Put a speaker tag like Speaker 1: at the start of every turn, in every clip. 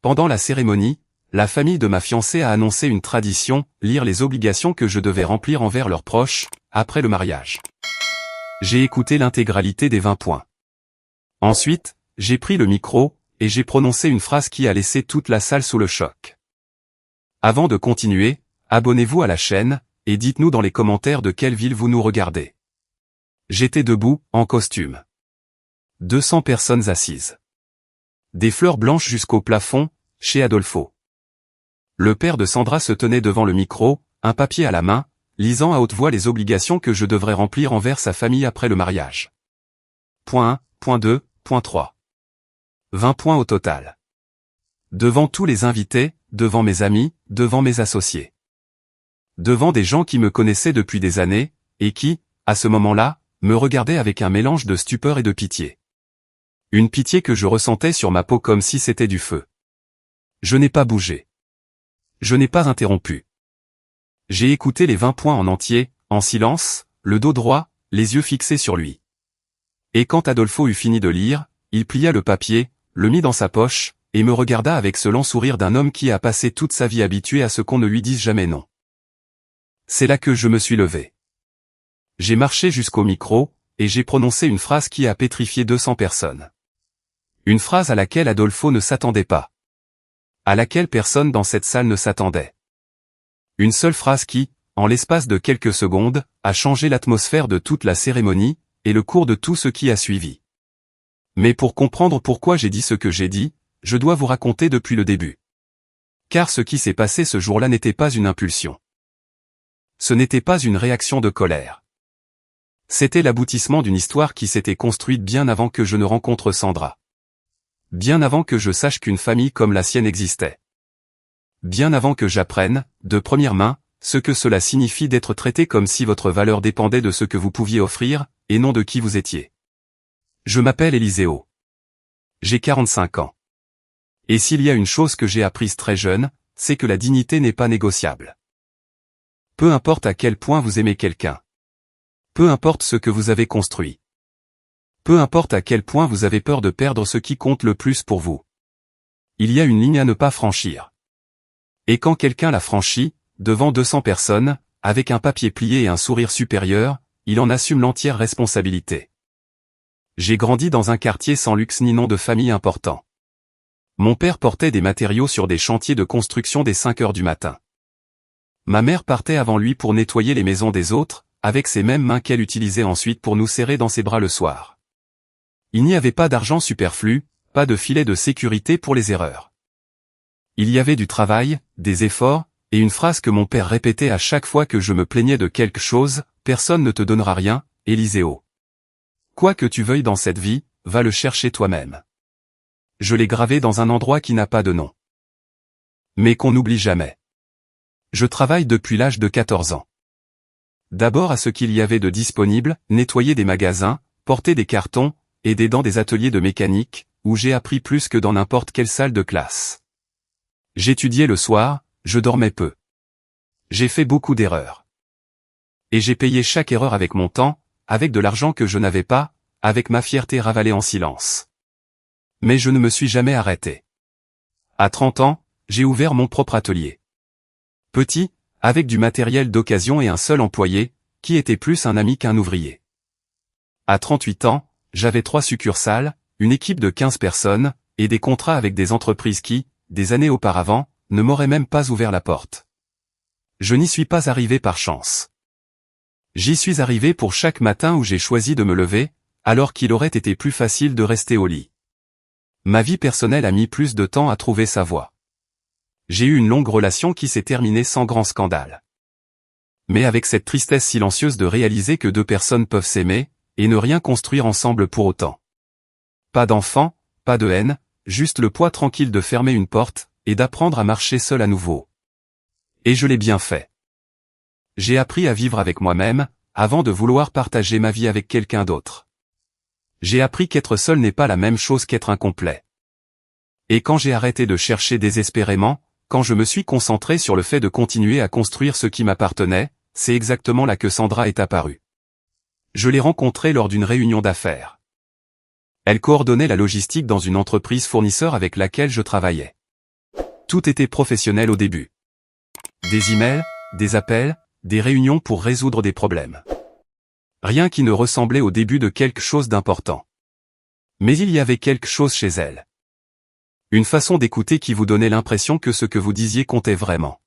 Speaker 1: Pendant la cérémonie, la famille de ma fiancée a annoncé une tradition, lire les obligations que je devais remplir envers leurs proches, après le mariage. J'ai écouté l'intégralité des 20 points. Ensuite, j'ai pris le micro, et j'ai prononcé une phrase qui a laissé toute la salle sous le choc. Avant de continuer, abonnez-vous à la chaîne, et dites-nous dans les commentaires de quelle ville vous nous regardez. J'étais debout, en costume. 200 personnes assises. Des fleurs blanches jusqu'au plafond, chez Adolfo. Le père de Sandra se tenait devant le micro, un papier à la main, lisant à haute voix les obligations que je devrais remplir envers sa famille après le mariage. Point 1, point 2, point 3. 20 points au total. Devant tous les invités, devant mes amis, devant mes associés. Devant des gens qui me connaissaient depuis des années, et qui, à ce moment-là, me regardaient avec un mélange de stupeur et de pitié. Une pitié que je ressentais sur ma peau comme si c'était du feu. Je n'ai pas bougé. Je n'ai pas interrompu. J'ai écouté les 20 points en entier, en silence, le dos droit, les yeux fixés sur lui. Et quand Adolfo eut fini de lire, il plia le papier, le mit dans sa poche, et me regarda avec ce lent sourire d'un homme qui a passé toute sa vie habitué à ce qu'on ne lui dise jamais non. C'est là que je me suis levé. J'ai marché jusqu'au micro, et j'ai prononcé une phrase qui a pétrifié 200 personnes. Une phrase à laquelle Adolfo ne s'attendait pas. À laquelle personne dans cette salle ne s'attendait. Une seule phrase qui, en l'espace de quelques secondes, a changé l'atmosphère de toute la cérémonie, et le cours de tout ce qui a suivi. Mais pour comprendre pourquoi j'ai dit ce que j'ai dit, je dois vous raconter depuis le début. Car ce qui s'est passé ce jour-là n'était pas une impulsion. Ce n'était pas une réaction de colère. C'était l'aboutissement d'une histoire qui s'était construite bien avant que je ne rencontre Sandra. Bien avant que je sache qu'une famille comme la sienne existait. Bien avant que j'apprenne, de première main, ce que cela signifie d'être traité comme si votre valeur dépendait de ce que vous pouviez offrir, et non de qui vous étiez. Je m'appelle Eliseo. J'ai 45 ans. Et s'il y a une chose que j'ai apprise très jeune, c'est que la dignité n'est pas négociable. Peu importe à quel point vous aimez quelqu'un. Peu importe ce que vous avez construit. Peu importe à quel point vous avez peur de perdre ce qui compte le plus pour vous. Il y a une ligne à ne pas franchir. Et quand quelqu'un l'a franchie, devant 200 personnes, avec un papier plié et un sourire supérieur, il en assume l'entière responsabilité. J'ai grandi dans un quartier sans luxe ni nom de famille important. Mon père portait des matériaux sur des chantiers de construction dès 5 heures du matin. Ma mère partait avant lui pour nettoyer les maisons des autres, avec ces mêmes mains qu'elle utilisait ensuite pour nous serrer dans ses bras le soir. Il n'y avait pas d'argent superflu, pas de filet de sécurité pour les erreurs. Il y avait du travail, des efforts, et une phrase que mon père répétait à chaque fois que je me plaignais de quelque chose, « Personne ne te donnera rien, Eliseo. Quoi que tu veuilles dans cette vie, va le chercher toi-même. » Je l'ai gravé dans un endroit qui n'a pas de nom. Mais qu'on n'oublie jamais. Je travaille depuis l'âge de 14 ans. D'abord à ce qu'il y avait de disponible, nettoyer des magasins, porter des cartons, aider dans des ateliers de mécanique, où j'ai appris plus que dans n'importe quelle salle de classe. J'étudiais le soir, je dormais peu. J'ai fait beaucoup d'erreurs. Et j'ai payé chaque erreur avec mon temps, avec de l'argent que je n'avais pas, avec ma fierté ravalée en silence. Mais je ne me suis jamais arrêté. À 30 ans, j'ai ouvert mon propre atelier. Petit, avec du matériel d'occasion et un seul employé, qui était plus un ami qu'un ouvrier. À 38 ans, j'avais 3 succursales, une équipe de 15 personnes, et des contrats avec des entreprises qui, des années auparavant, ne m'auraient même pas ouvert la porte. Je n'y suis pas arrivé par chance. J'y suis arrivé pour chaque matin où j'ai choisi de me lever, alors qu'il aurait été plus facile de rester au lit. Ma vie personnelle a mis plus de temps à trouver sa voie. J'ai eu une longue relation qui s'est terminée sans grand scandale. Mais avec cette tristesse silencieuse de réaliser que 2 personnes peuvent s'aimer, et ne rien construire ensemble pour autant. Pas d'enfants, pas de haine, juste le poids tranquille de fermer une porte, et d'apprendre à marcher seul à nouveau. Et je l'ai bien fait. J'ai appris à vivre avec moi-même, avant de vouloir partager ma vie avec quelqu'un d'autre. J'ai appris qu'être seul n'est pas la même chose qu'être incomplet. Et quand j'ai arrêté de chercher désespérément, quand je me suis concentré sur le fait de continuer à construire ce qui m'appartenait, c'est exactement là que Sandra est apparue. Je l'ai rencontrée lors d'une réunion d'affaires. Elle coordonnait la logistique dans une entreprise fournisseur avec laquelle je travaillais. Tout était professionnel au début. Des emails, des appels, des réunions pour résoudre des problèmes. Rien qui ne ressemblait au début de quelque chose d'important. Mais il y avait quelque chose chez elle. Une façon d'écouter qui vous donnait l'impression que ce que vous disiez comptait vraiment.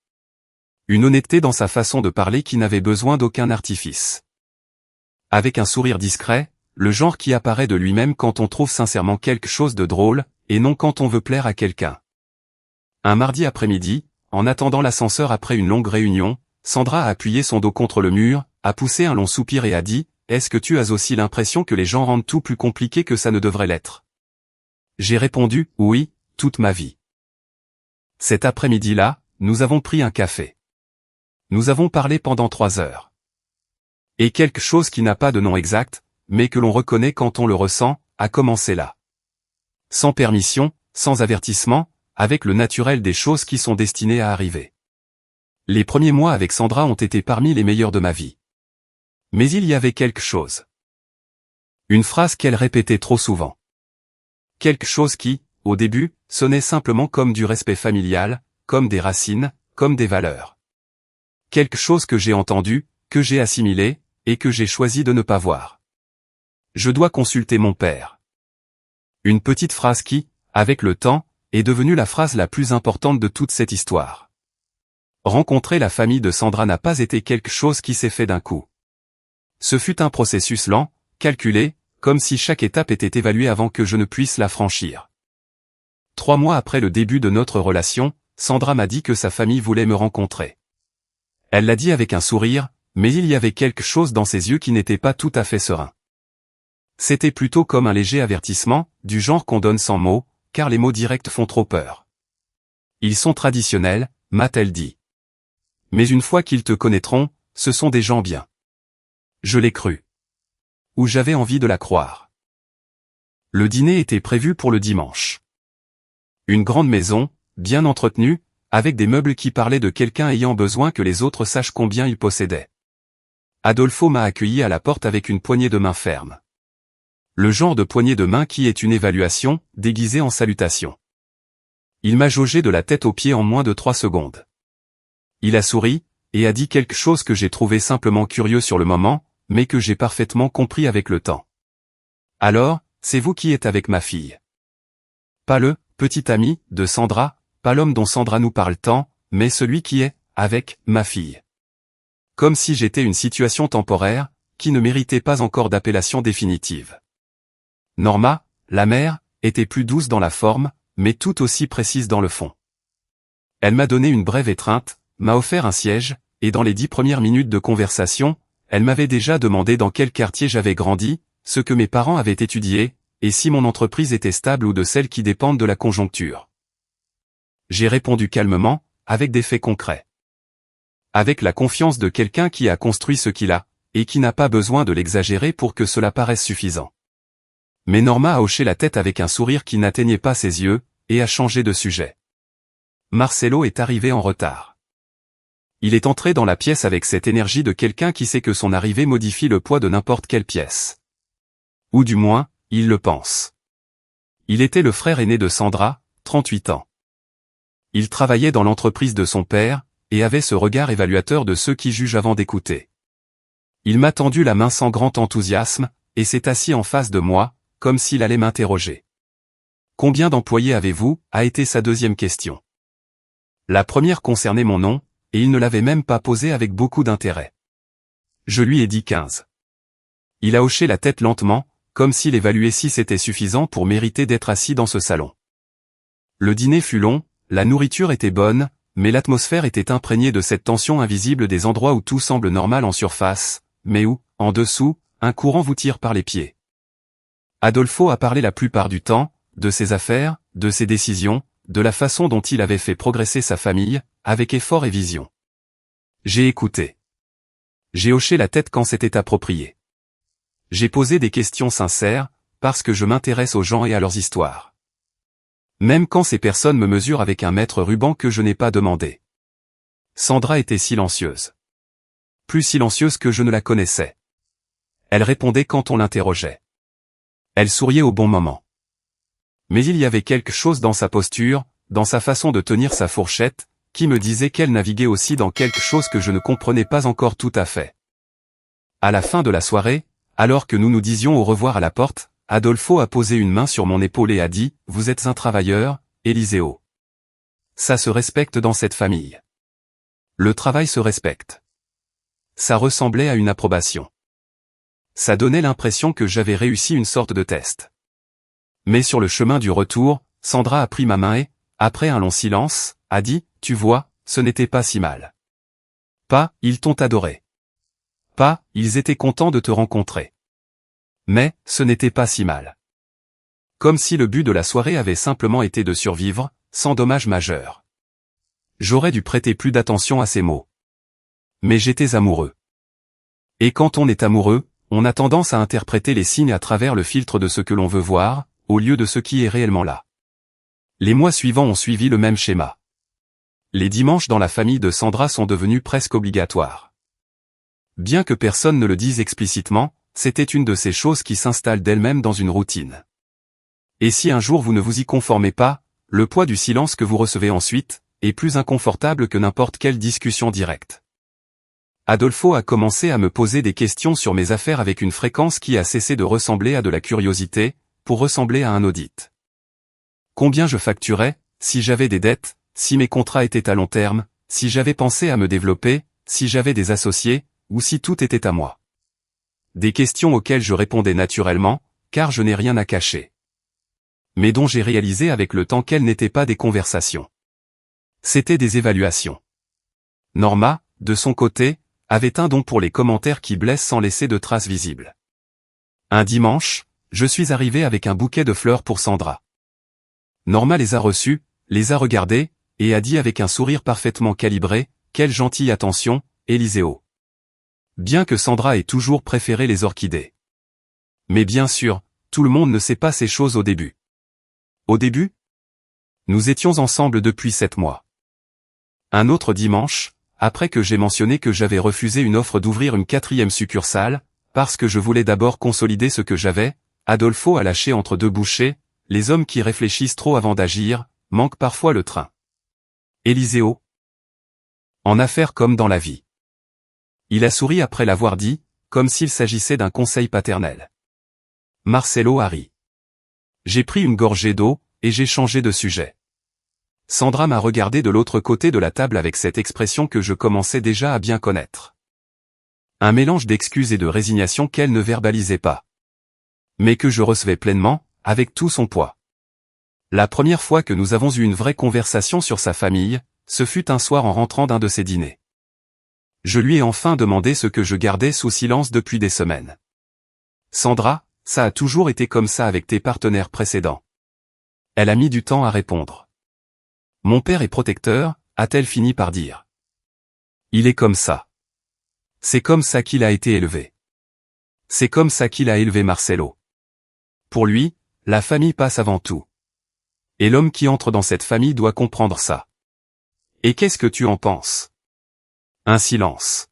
Speaker 1: Une honnêteté dans sa façon de parler qui n'avait besoin d'aucun artifice. Avec un sourire discret, le genre qui apparaît de lui-même quand on trouve sincèrement quelque chose de drôle, et non quand on veut plaire à quelqu'un. Un mardi après-midi, en attendant l'ascenseur après une longue réunion, Sandra a appuyé son dos contre le mur, a poussé un long soupir et a dit « Est-ce que tu as aussi l'impression que les gens rendent tout plus compliqué que ça ne devrait l'être ?» J'ai répondu « Oui, toute ma vie. » Cet après-midi-là, nous avons pris un café. Nous avons parlé pendant 3 heures. Et quelque chose qui n'a pas de nom exact, mais que l'on reconnaît quand on le ressent, a commencé là. Sans permission, sans avertissement, avec le naturel des choses qui sont destinées à arriver. Les premiers mois avec Sandra ont été parmi les meilleurs de ma vie. Mais il y avait quelque chose. Une phrase qu'elle répétait trop souvent. Quelque chose qui, au début, sonnait simplement comme du respect familial, comme des racines, comme des valeurs. Quelque chose que j'ai entendu, que j'ai assimilé, et que j'ai choisi de ne pas voir. Je dois consulter mon père. Une petite phrase qui, avec le temps, est devenue la phrase la plus importante de toute cette histoire. Rencontrer la famille de Sandra n'a pas été quelque chose qui s'est fait d'un coup. Ce fut un processus lent, calculé, comme si chaque étape était évaluée avant que je ne puisse la franchir. 3 mois après le début de notre relation, Sandra m'a dit que sa famille voulait me rencontrer. Elle l'a dit avec un sourire, mais il y avait quelque chose dans ses yeux qui n'était pas tout à fait serein. C'était plutôt comme un léger avertissement, du genre qu'on donne sans mots, car les mots directs font trop peur. Ils sont traditionnels, m'a-t-elle dit. Mais une fois qu'ils te connaîtront, ce sont des gens bien. Je l'ai cru. Ou j'avais envie de la croire. Le dîner était prévu pour le dimanche. Une grande maison, bien entretenue, avec des meubles qui parlaient de quelqu'un ayant besoin que les autres sachent combien il possédait. Adolfo m'a accueilli à la porte avec une poignée de main ferme. Le genre de poignée de main qui est une évaluation, déguisée en salutation. Il m'a jaugé de la tête aux pieds en moins de 3 secondes. Il a souri, et a dit quelque chose que j'ai trouvé simplement curieux sur le moment, mais que j'ai parfaitement compris avec le temps. Alors, c'est vous qui êtes avec ma fille. Pas le petit ami de Sandra, pas l'homme dont Sandra nous parle tant, mais celui qui est avec ma fille. Comme si j'étais une situation temporaire, qui ne méritait pas encore d'appellation définitive. Norma, la mère, était plus douce dans la forme, mais tout aussi précise dans le fond. Elle m'a donné une brève étreinte, m'a offert un siège, et dans les 10 premières minutes de conversation, elle m'avait déjà demandé dans quel quartier j'avais grandi, ce que mes parents avaient étudié, et si mon entreprise était stable ou de celles qui dépendent de la conjoncture. J'ai répondu calmement, avec des faits concrets. Avec la confiance de quelqu'un qui a construit ce qu'il a, et qui n'a pas besoin de l'exagérer pour que cela paraisse suffisant. Mais Norma a hoché la tête avec un sourire qui n'atteignait pas ses yeux, et a changé de sujet. Marcelo est arrivé en retard. Il est entré dans la pièce avec cette énergie de quelqu'un qui sait que son arrivée modifie le poids de n'importe quelle pièce. Ou du moins, il le pense. Il était le frère aîné de Sandra, 38 ans. Il travaillait dans l'entreprise de son père, et avait ce regard évaluateur de ceux qui jugent avant d'écouter. Il m'a tendu la main sans grand enthousiasme, et s'est assis en face de moi, comme s'il allait m'interroger. Combien d'employés avez-vous, a été sa deuxième question. La première concernait mon nom, et il ne l'avait même pas posée avec beaucoup d'intérêt. Je lui ai dit 15. Il a hoché la tête lentement, comme s'il évaluait si c'était suffisant pour mériter d'être assis dans ce salon. Le dîner fut long, la nourriture était bonne, mais l'atmosphère était imprégnée de cette tension invisible des endroits où tout semble normal en surface, mais où, en dessous, un courant vous tire par les pieds. Adolfo a parlé la plupart du temps, de ses affaires, de ses décisions, de la façon dont il avait fait progresser sa famille, avec effort et vision. J'ai écouté. J'ai hoché la tête quand c'était approprié. J'ai posé des questions sincères, parce que je m'intéresse aux gens et à leurs histoires. Même quand ces personnes me mesurent avec un mètre ruban que je n'ai pas demandé. Sandra était silencieuse. Plus silencieuse que je ne la connaissais. Elle répondait quand on l'interrogeait. Elle souriait au bon moment. Mais il y avait quelque chose dans sa posture, dans sa façon de tenir sa fourchette, qui me disait qu'elle naviguait aussi dans quelque chose que je ne comprenais pas encore tout à fait. À la fin de la soirée, alors que nous nous disions au revoir à la porte, Adolfo a posé une main sur mon épaule et a dit « Vous êtes un travailleur, Eliseo. Ça se respecte dans cette famille. Le travail se respecte. » Ça ressemblait à une approbation. Ça donnait l'impression que j'avais réussi une sorte de test. Mais sur le chemin du retour, Sandra a pris ma main et, après un long silence, a dit « Tu vois, ce n'était pas si mal. Pas, ils t'ont adoré. Pas, ils étaient contents de te rencontrer. Mais, ce n'était pas si mal. » Comme si le but de la soirée avait simplement été de survivre, sans dommage majeur. J'aurais dû prêter plus d'attention à ces mots. Mais j'étais amoureux. Et quand on est amoureux, on a tendance à interpréter les signes à travers le filtre de ce que l'on veut voir, au lieu de ce qui est réellement là. Les mois suivants ont suivi le même schéma. Les dimanches dans la famille de Sandra sont devenus presque obligatoires. Bien que personne ne le dise explicitement, c'était une de ces choses qui s'installent d'elle-même dans une routine. Et si un jour vous ne vous y conformez pas, le poids du silence que vous recevez ensuite est plus inconfortable que n'importe quelle discussion directe. Adolfo a commencé à me poser des questions sur mes affaires avec une fréquence qui a cessé de ressembler à de la curiosité, pour ressembler à un audit. Combien je facturais, si j'avais des dettes, si mes contrats étaient à long terme, si j'avais pensé à me développer, si j'avais des associés, ou si tout était à moi. Des questions auxquelles je répondais naturellement, car je n'ai rien à cacher. Mais dont j'ai réalisé avec le temps qu'elles n'étaient pas des conversations. C'étaient des évaluations. Norma, de son côté, avait un don pour les commentaires qui blessent sans laisser de traces visibles. Un dimanche, je suis arrivé avec un bouquet de fleurs pour Sandra. Norma les a reçues, les a regardées, et a dit avec un sourire parfaitement calibré, « Quelle gentille attention, Eliseo. » Bien que Sandra ait toujours préféré les orchidées. Mais bien sûr, tout le monde ne sait pas ces choses au début. Au début? Nous étions ensemble depuis 7 mois. Un autre dimanche, après que j'ai mentionné que j'avais refusé une offre d'ouvrir une 4e succursale, parce que je voulais d'abord consolider ce que j'avais, Adolfo a lâché entre deux bouchées, « Les hommes qui réfléchissent trop avant d'agir, manquent parfois le train. » Eliseo. En affaires comme dans la vie. Il a souri après l'avoir dit, comme s'il s'agissait d'un conseil paternel. Marcelo a ri. J'ai pris une gorgée d'eau, et j'ai changé de sujet. Sandra m'a regardé de l'autre côté de la table avec cette expression que je commençais déjà à bien connaître. Un mélange d'excuses et de résignation qu'elle ne verbalisait pas. Mais que je recevais pleinement, avec tout son poids. La première fois que nous avons eu une vraie conversation sur sa famille, ce fut un soir en rentrant d'un de ses dîners. Je lui ai enfin demandé ce que je gardais sous silence depuis des semaines. Sandra, ça a toujours été comme ça avec tes partenaires précédents. Elle a mis du temps à répondre. Mon père est protecteur, a-t-elle fini par dire. Il est comme ça. C'est comme ça qu'il a été élevé. C'est comme ça qu'il a élevé Marcelo. Pour lui, la famille passe avant tout. Et l'homme qui entre dans cette famille doit comprendre ça. Et qu'est-ce que tu en penses? Un silence.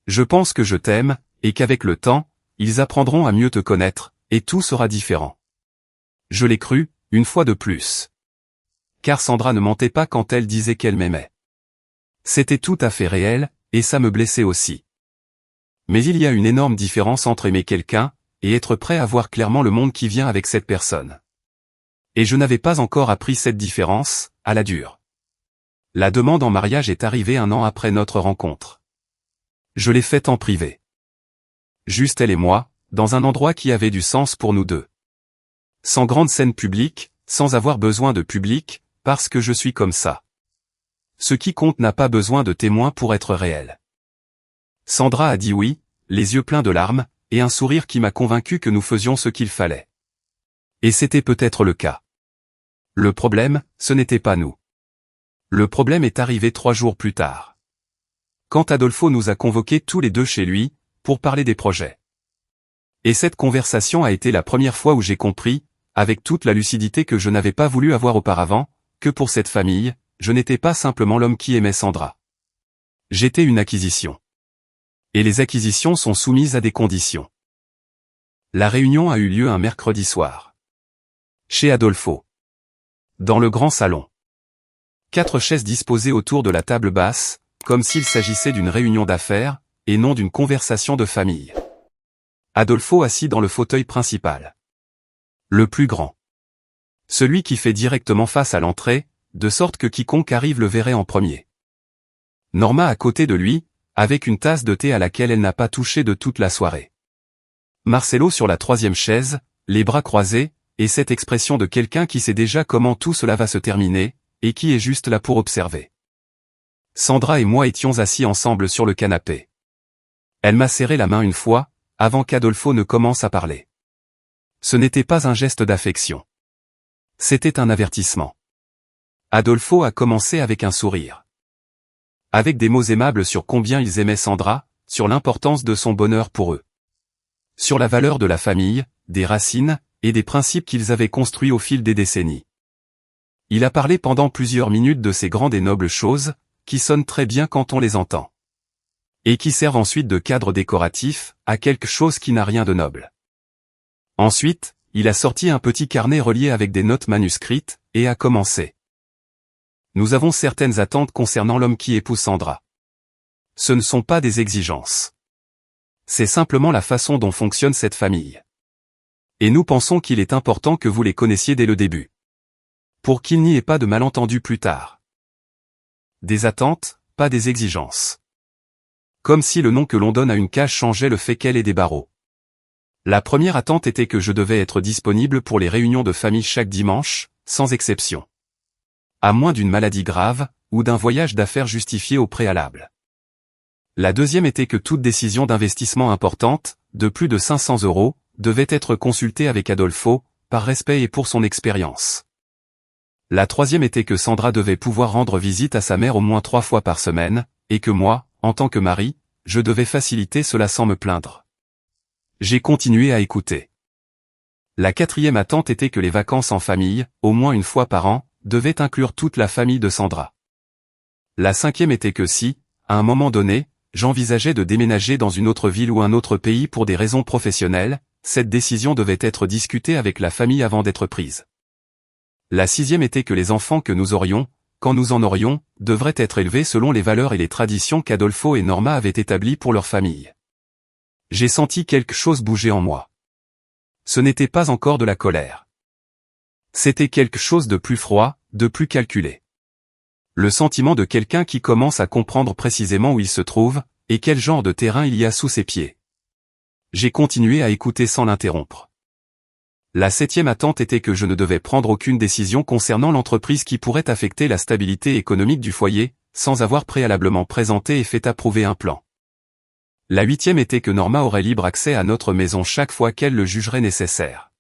Speaker 1: Je pense que je t'aime, et qu'avec le temps, ils apprendront à mieux te connaître, et tout sera différent. Je l'ai cru, une fois de plus. Car Sandra ne mentait pas quand elle disait qu'elle m'aimait. C'était tout à fait réel, et ça me blessait aussi. Mais il y a une énorme différence entre aimer quelqu'un, et être prêt à voir clairement le monde qui vient avec cette personne. Et je n'avais pas encore appris cette différence, à la dure. La demande en mariage est arrivée 1 an après notre rencontre. Je l'ai faite en privé. Juste elle et moi, dans un endroit qui avait du sens pour nous deux. Sans grande scène publique, sans avoir besoin de public, parce que je suis comme ça. Ce qui compte n'a pas besoin de témoins pour être réel. Sandra a dit oui, les yeux pleins de larmes, et un sourire qui m'a convaincu que nous faisions ce qu'il fallait. Et c'était peut-être le cas. Le problème, ce n'était pas nous. Le problème est arrivé 3 jours plus tard. Quand Adolfo nous a convoqués tous les deux chez lui, pour parler des projets. Et cette conversation a été la première fois où j'ai compris, avec toute la lucidité que je n'avais pas voulu avoir auparavant, que pour cette famille, je n'étais pas simplement l'homme qui aimait Sandra. J'étais une acquisition. Et les acquisitions sont soumises à des conditions. La réunion a eu lieu un mercredi soir. Chez Adolfo. Dans le grand salon. 4 chaises disposées autour de la table basse, comme s'il s'agissait d'une réunion d'affaires, et non d'une conversation de famille. Adolfo assis dans le fauteuil principal. Le plus grand. Celui qui fait directement face à l'entrée, de sorte que quiconque arrive le verrait en premier. Norma à côté de lui, avec une tasse de thé à laquelle elle n'a pas touché de toute la soirée. Marcelo sur la 3e chaise, les bras croisés, et cette expression de quelqu'un qui sait déjà comment tout cela va se terminer, et qui est juste là pour observer. Sandra et moi étions assis ensemble sur le canapé. Elle m'a serré la main une fois, avant qu'Adolfo ne commence à parler. Ce n'était pas un geste d'affection. C'était un avertissement. Adolfo a commencé avec un sourire. Avec des mots aimables sur combien ils aimaient Sandra, sur l'importance de son bonheur pour eux. Sur la valeur de la famille, des racines, et des principes qu'ils avaient construits au fil des décennies. Il a parlé pendant plusieurs minutes de ces grandes et nobles choses, qui sonnent très bien quand on les entend. Et qui servent ensuite de cadre décoratif, à quelque chose qui n'a rien de noble. Ensuite, il a sorti un petit carnet relié avec des notes manuscrites, et a commencé. Nous avons certaines attentes concernant l'homme qui épouse Sandra. Ce ne sont pas des exigences. C'est simplement la façon dont fonctionne cette famille. Et nous pensons qu'il est important que vous les connaissiez dès le début. Pour qu'il n'y ait pas de malentendus plus tard. Des attentes, pas des exigences. Comme si le nom que l'on donne à une cage changeait le fait qu'elle ait des barreaux. La première attente était que je devais être disponible pour les réunions de famille chaque dimanche, sans exception. À moins d'une maladie grave, ou d'un voyage d'affaires justifié au préalable. La deuxième était que toute décision d'investissement importante, de plus de 500 €, devait être consultée avec Adolfo, par respect et pour son expérience. La troisième était que Sandra devait pouvoir rendre visite à sa mère au moins 3 fois par semaine, et que moi, en tant que mari, je devais faciliter cela sans me plaindre. J'ai continué à écouter. La quatrième attente était que les vacances en famille, au moins une fois par an, devaient inclure toute la famille de Sandra. La cinquième était que si, à un moment donné, j'envisageais de déménager dans une autre ville ou un autre pays pour des raisons professionnelles, cette décision devait être discutée avec la famille avant d'être prise. La sixième était que les enfants que nous aurions, quand nous en aurions, devraient être élevés selon les valeurs et les traditions qu'Adolfo et Norma avaient établies pour leur famille. J'ai senti quelque chose bouger en moi. Ce n'était pas encore de la colère. C'était quelque chose de plus froid, de plus calculé. Le sentiment de quelqu'un qui commence à comprendre précisément où il se trouve, et quel genre de terrain il y a sous ses pieds. J'ai continué à écouter sans l'interrompre. La septième attente était que je ne devais prendre aucune décision concernant l'entreprise qui pourrait affecter la stabilité économique du foyer, sans avoir préalablement présenté et fait approuver un plan. La huitième était que Norma aurait libre accès à notre maison chaque fois qu'elle le jugerait nécessaire.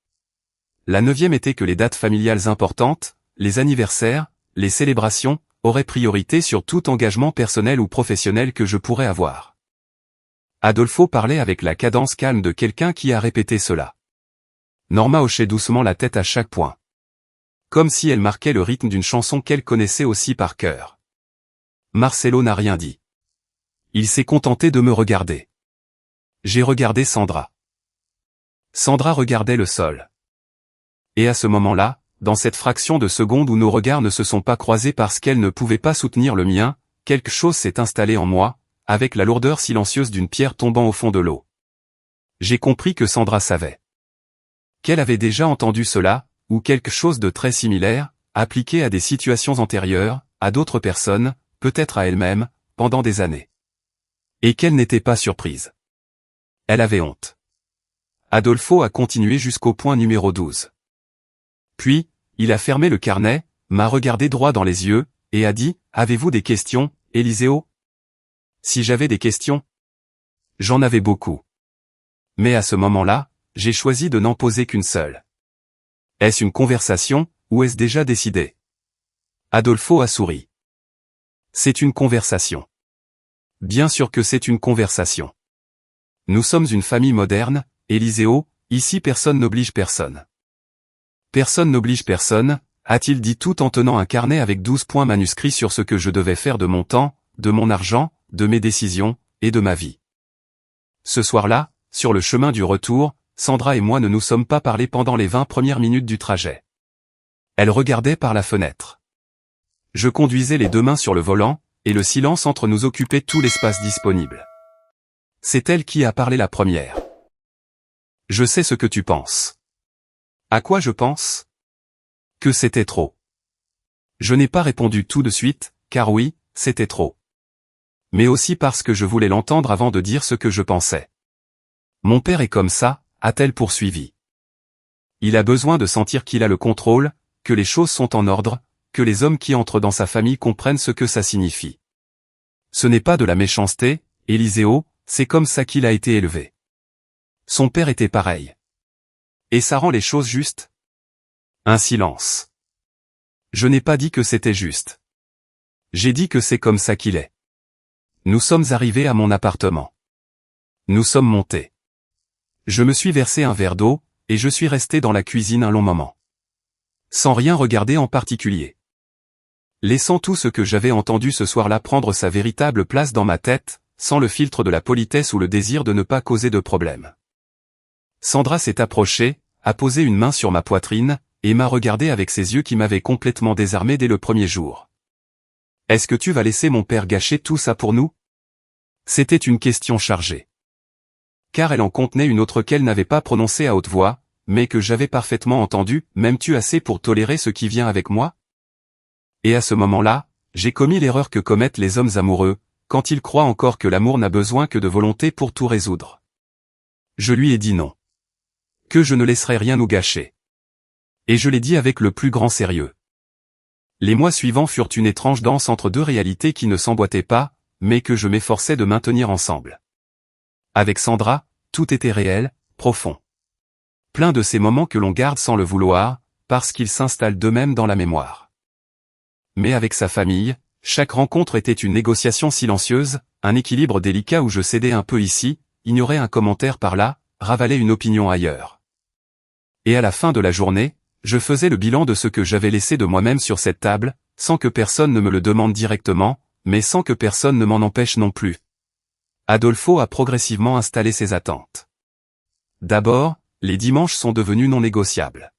Speaker 1: La neuvième était que les dates familiales importantes, les anniversaires, les célébrations, auraient priorité sur tout engagement personnel ou professionnel que je pourrais avoir. Adolfo parlait avec la cadence calme de quelqu'un qui a répété cela. Norma hochait doucement la tête à chaque point. Comme si elle marquait le rythme d'une chanson qu'elle connaissait aussi par cœur. Marcelo n'a rien dit. Il s'est contenté de me regarder. J'ai regardé Sandra. Sandra regardait le sol. Et à ce moment-là, dans cette fraction de seconde où nos regards ne se sont pas croisés parce qu'elle ne pouvait pas soutenir le mien, quelque chose s'est installé en moi, avec la lourdeur silencieuse d'une pierre tombant au fond de l'eau. J'ai compris que Sandra savait. Qu'elle avait déjà entendu cela, ou quelque chose de très similaire, appliqué à des situations antérieures, à d'autres personnes, peut-être à elle-même, pendant des années. Et qu'elle n'était pas surprise. Elle avait honte. Adolfo a continué jusqu'au point numéro 12. Puis, il a fermé le carnet, m'a regardé droit dans les yeux, et a dit « Avez-vous des questions, Eliseo ?» Si j'avais des questions? J'en avais beaucoup. Mais à ce moment-là, j'ai choisi de n'en poser qu'une seule. Est-ce une conversation, ou est-ce déjà décidé? Adolfo a souri. C'est une conversation. Bien sûr que c'est une conversation. Nous sommes une famille moderne, Eliseo, ici personne n'oblige personne. Personne n'oblige personne, a-t-il dit tout en tenant un carnet avec 12 points manuscrits sur ce que je devais faire de mon temps, de mon argent, de mes décisions, et de ma vie. Ce soir-là, sur le chemin du retour, Sandra et moi ne nous sommes pas parlé pendant les 20 premières minutes du trajet. Elle regardait par la fenêtre. Je conduisais les deux mains sur le volant, et le silence entre nous occupait tout l'espace disponible. C'est elle qui a parlé la première. Je sais ce que tu penses. À quoi je pense? Que c'était trop. Je n'ai pas répondu tout de suite, car oui, c'était trop. Mais aussi parce que je voulais l'entendre avant de dire ce que je pensais. Mon père est comme ça, a-t-elle poursuivi. Il a besoin de sentir qu'il a le contrôle, que les choses sont en ordre, que les hommes qui entrent dans sa famille comprennent ce que ça signifie. Ce n'est pas de la méchanceté, Éliseo, c'est comme ça qu'il a été élevé. Son père était pareil. Et ça rend les choses justes? Un silence. Je n'ai pas dit que c'était juste. J'ai dit que c'est comme ça qu'il est. Nous sommes arrivés à mon appartement. Nous sommes montés. Je me suis versé un verre d'eau, et je suis resté dans la cuisine un long moment. Sans rien regarder en particulier. Laissant tout ce que j'avais entendu ce soir-là prendre sa véritable place dans ma tête, sans le filtre de la politesse ou le désir de ne pas causer de problème. Sandra s'est approchée, a posé une main sur ma poitrine, et m'a regardé avec ses yeux qui m'avaient complètement désarmé dès le premier jour. « Est-ce que tu vas laisser mon père gâcher tout ça pour nous ?» C'était une question chargée. Car elle en contenait une autre qu'elle n'avait pas prononcée à haute voix, mais que j'avais parfaitement entendue. « M'aimes-tu assez pour tolérer ce qui vient avec moi ?» Et à ce moment-là, j'ai commis l'erreur que commettent les hommes amoureux, quand ils croient encore que l'amour n'a besoin que de volonté pour tout résoudre. Je lui ai dit non. Que je ne laisserai rien nous gâcher. Et je l'ai dit avec le plus grand sérieux. Les mois suivants furent une étrange danse entre deux réalités qui ne s'emboîtaient pas, mais que je m'efforçais de maintenir ensemble. Avec Sandra, tout était réel, profond. Plein de ces moments que l'on garde sans le vouloir, parce qu'ils s'installent d'eux-mêmes dans la mémoire. Mais avec sa famille, chaque rencontre était une négociation silencieuse, un équilibre délicat où je cédais un peu ici, ignorais un commentaire par là, ravalais une opinion ailleurs. Et à la fin de la journée, je faisais le bilan de ce que j'avais laissé de moi-même sur cette table, sans que personne ne me le demande directement, mais sans que personne ne m'en empêche non plus. Adolfo a progressivement installé ses attentes. D'abord, les dimanches sont devenus non négociables.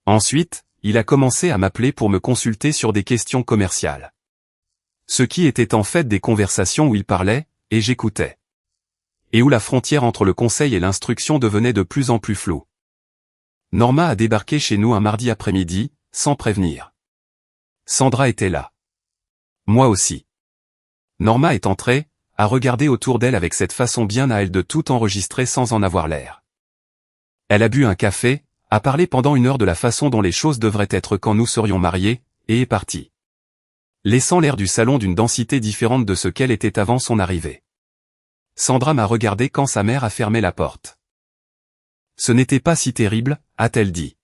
Speaker 1: Ensuite, il a commencé à m'appeler pour me consulter sur des questions commerciales. Ce qui était en fait des conversations où il parlait, et j'écoutais. Et où la frontière entre le conseil et l'instruction devenait de plus en plus floue. Norma a débarqué chez nous un mardi après-midi, sans prévenir. Sandra était là. Moi aussi. Norma est entrée, a regardé autour d'elle avec cette façon bien à elle de tout enregistrer sans en avoir l'air. Elle a bu un café, a parlé pendant 1 heure de la façon dont les choses devraient être quand nous serions mariés, et est partie. Laissant l'air du salon d'une densité différente de ce qu'elle était avant son arrivée. Sandra m'a regardé quand sa mère a fermé la porte. Ce n'était pas si terrible, a-t-elle dit.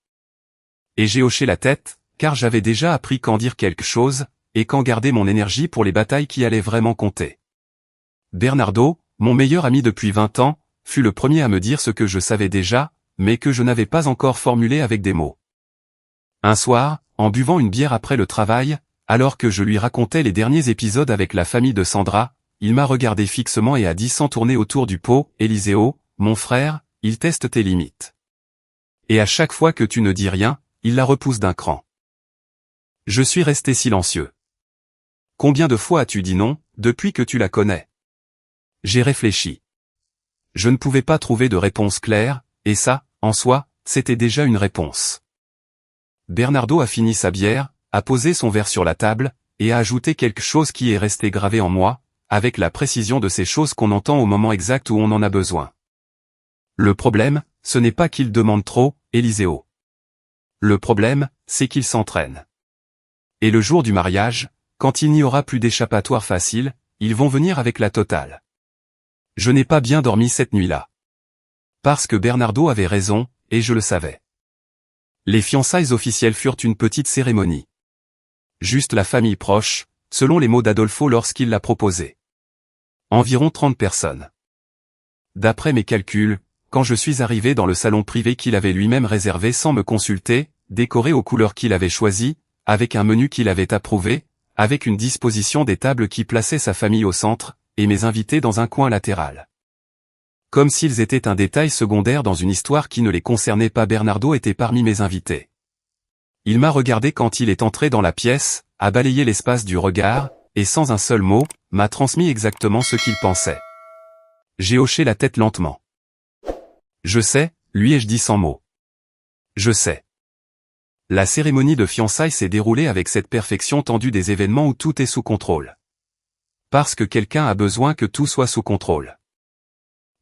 Speaker 1: Et j'ai hoché la tête, car j'avais déjà appris quand dire quelque chose, et quand garder mon énergie pour les batailles qui allaient vraiment compter. Bernardo, mon meilleur ami depuis 20 ans, fut le premier à me dire ce que je savais déjà, mais que je n'avais pas encore formulé avec des mots. Un soir, en buvant une bière après le travail, alors que je lui racontais les derniers épisodes avec la famille de Sandra, il m'a regardé fixement et a dit sans tourner autour du pot, « Éliseo, mon frère, il teste tes limites. Et à chaque fois que tu ne dis rien, il la repousse d'un cran. » Je suis resté silencieux. Combien de fois as-tu dit non, depuis que tu la connais? J'ai réfléchi. Je ne pouvais pas trouver de réponse claire, et ça, en soi, c'était déjà une réponse. Bernardo a fini sa bière, a posé son verre sur la table, et a ajouté quelque chose qui est resté gravé en moi, avec la précision de ces choses qu'on entend au moment exact où on en a besoin. Le problème, ce n'est pas qu'il demande trop, Éliseo. Le problème, c'est qu'il s'entraîne. Et le jour du mariage, quand il n'y aura plus d'échappatoire facile, ils vont venir avec la totale. Je n'ai pas bien dormi cette nuit-là. Parce que Bernardo avait raison, et je le savais. Les fiançailles officielles furent une petite cérémonie. Juste la famille proche, selon les mots d'Adolfo lorsqu'il l'a proposé. Environ 30 personnes. D'après mes calculs, quand je suis arrivé dans le salon privé qu'il avait lui-même réservé sans me consulter, décoré aux couleurs qu'il avait choisies, avec un menu qu'il avait approuvé, avec une disposition des tables qui plaçait sa famille au centre, et mes invités dans un coin latéral. Comme s'ils étaient un détail secondaire dans une histoire qui ne les concernait pas. Bernardo était parmi mes invités. Il m'a regardé quand il est entré dans la pièce, a balayé l'espace du regard, et sans un seul mot, m'a transmis exactement ce qu'il pensait. J'ai hoché la tête lentement. Je sais, lui ai-je dit sans mots. Je sais. La cérémonie de fiançailles s'est déroulée avec cette perfection tendue des événements où tout est sous contrôle. Parce que quelqu'un a besoin que tout soit sous contrôle.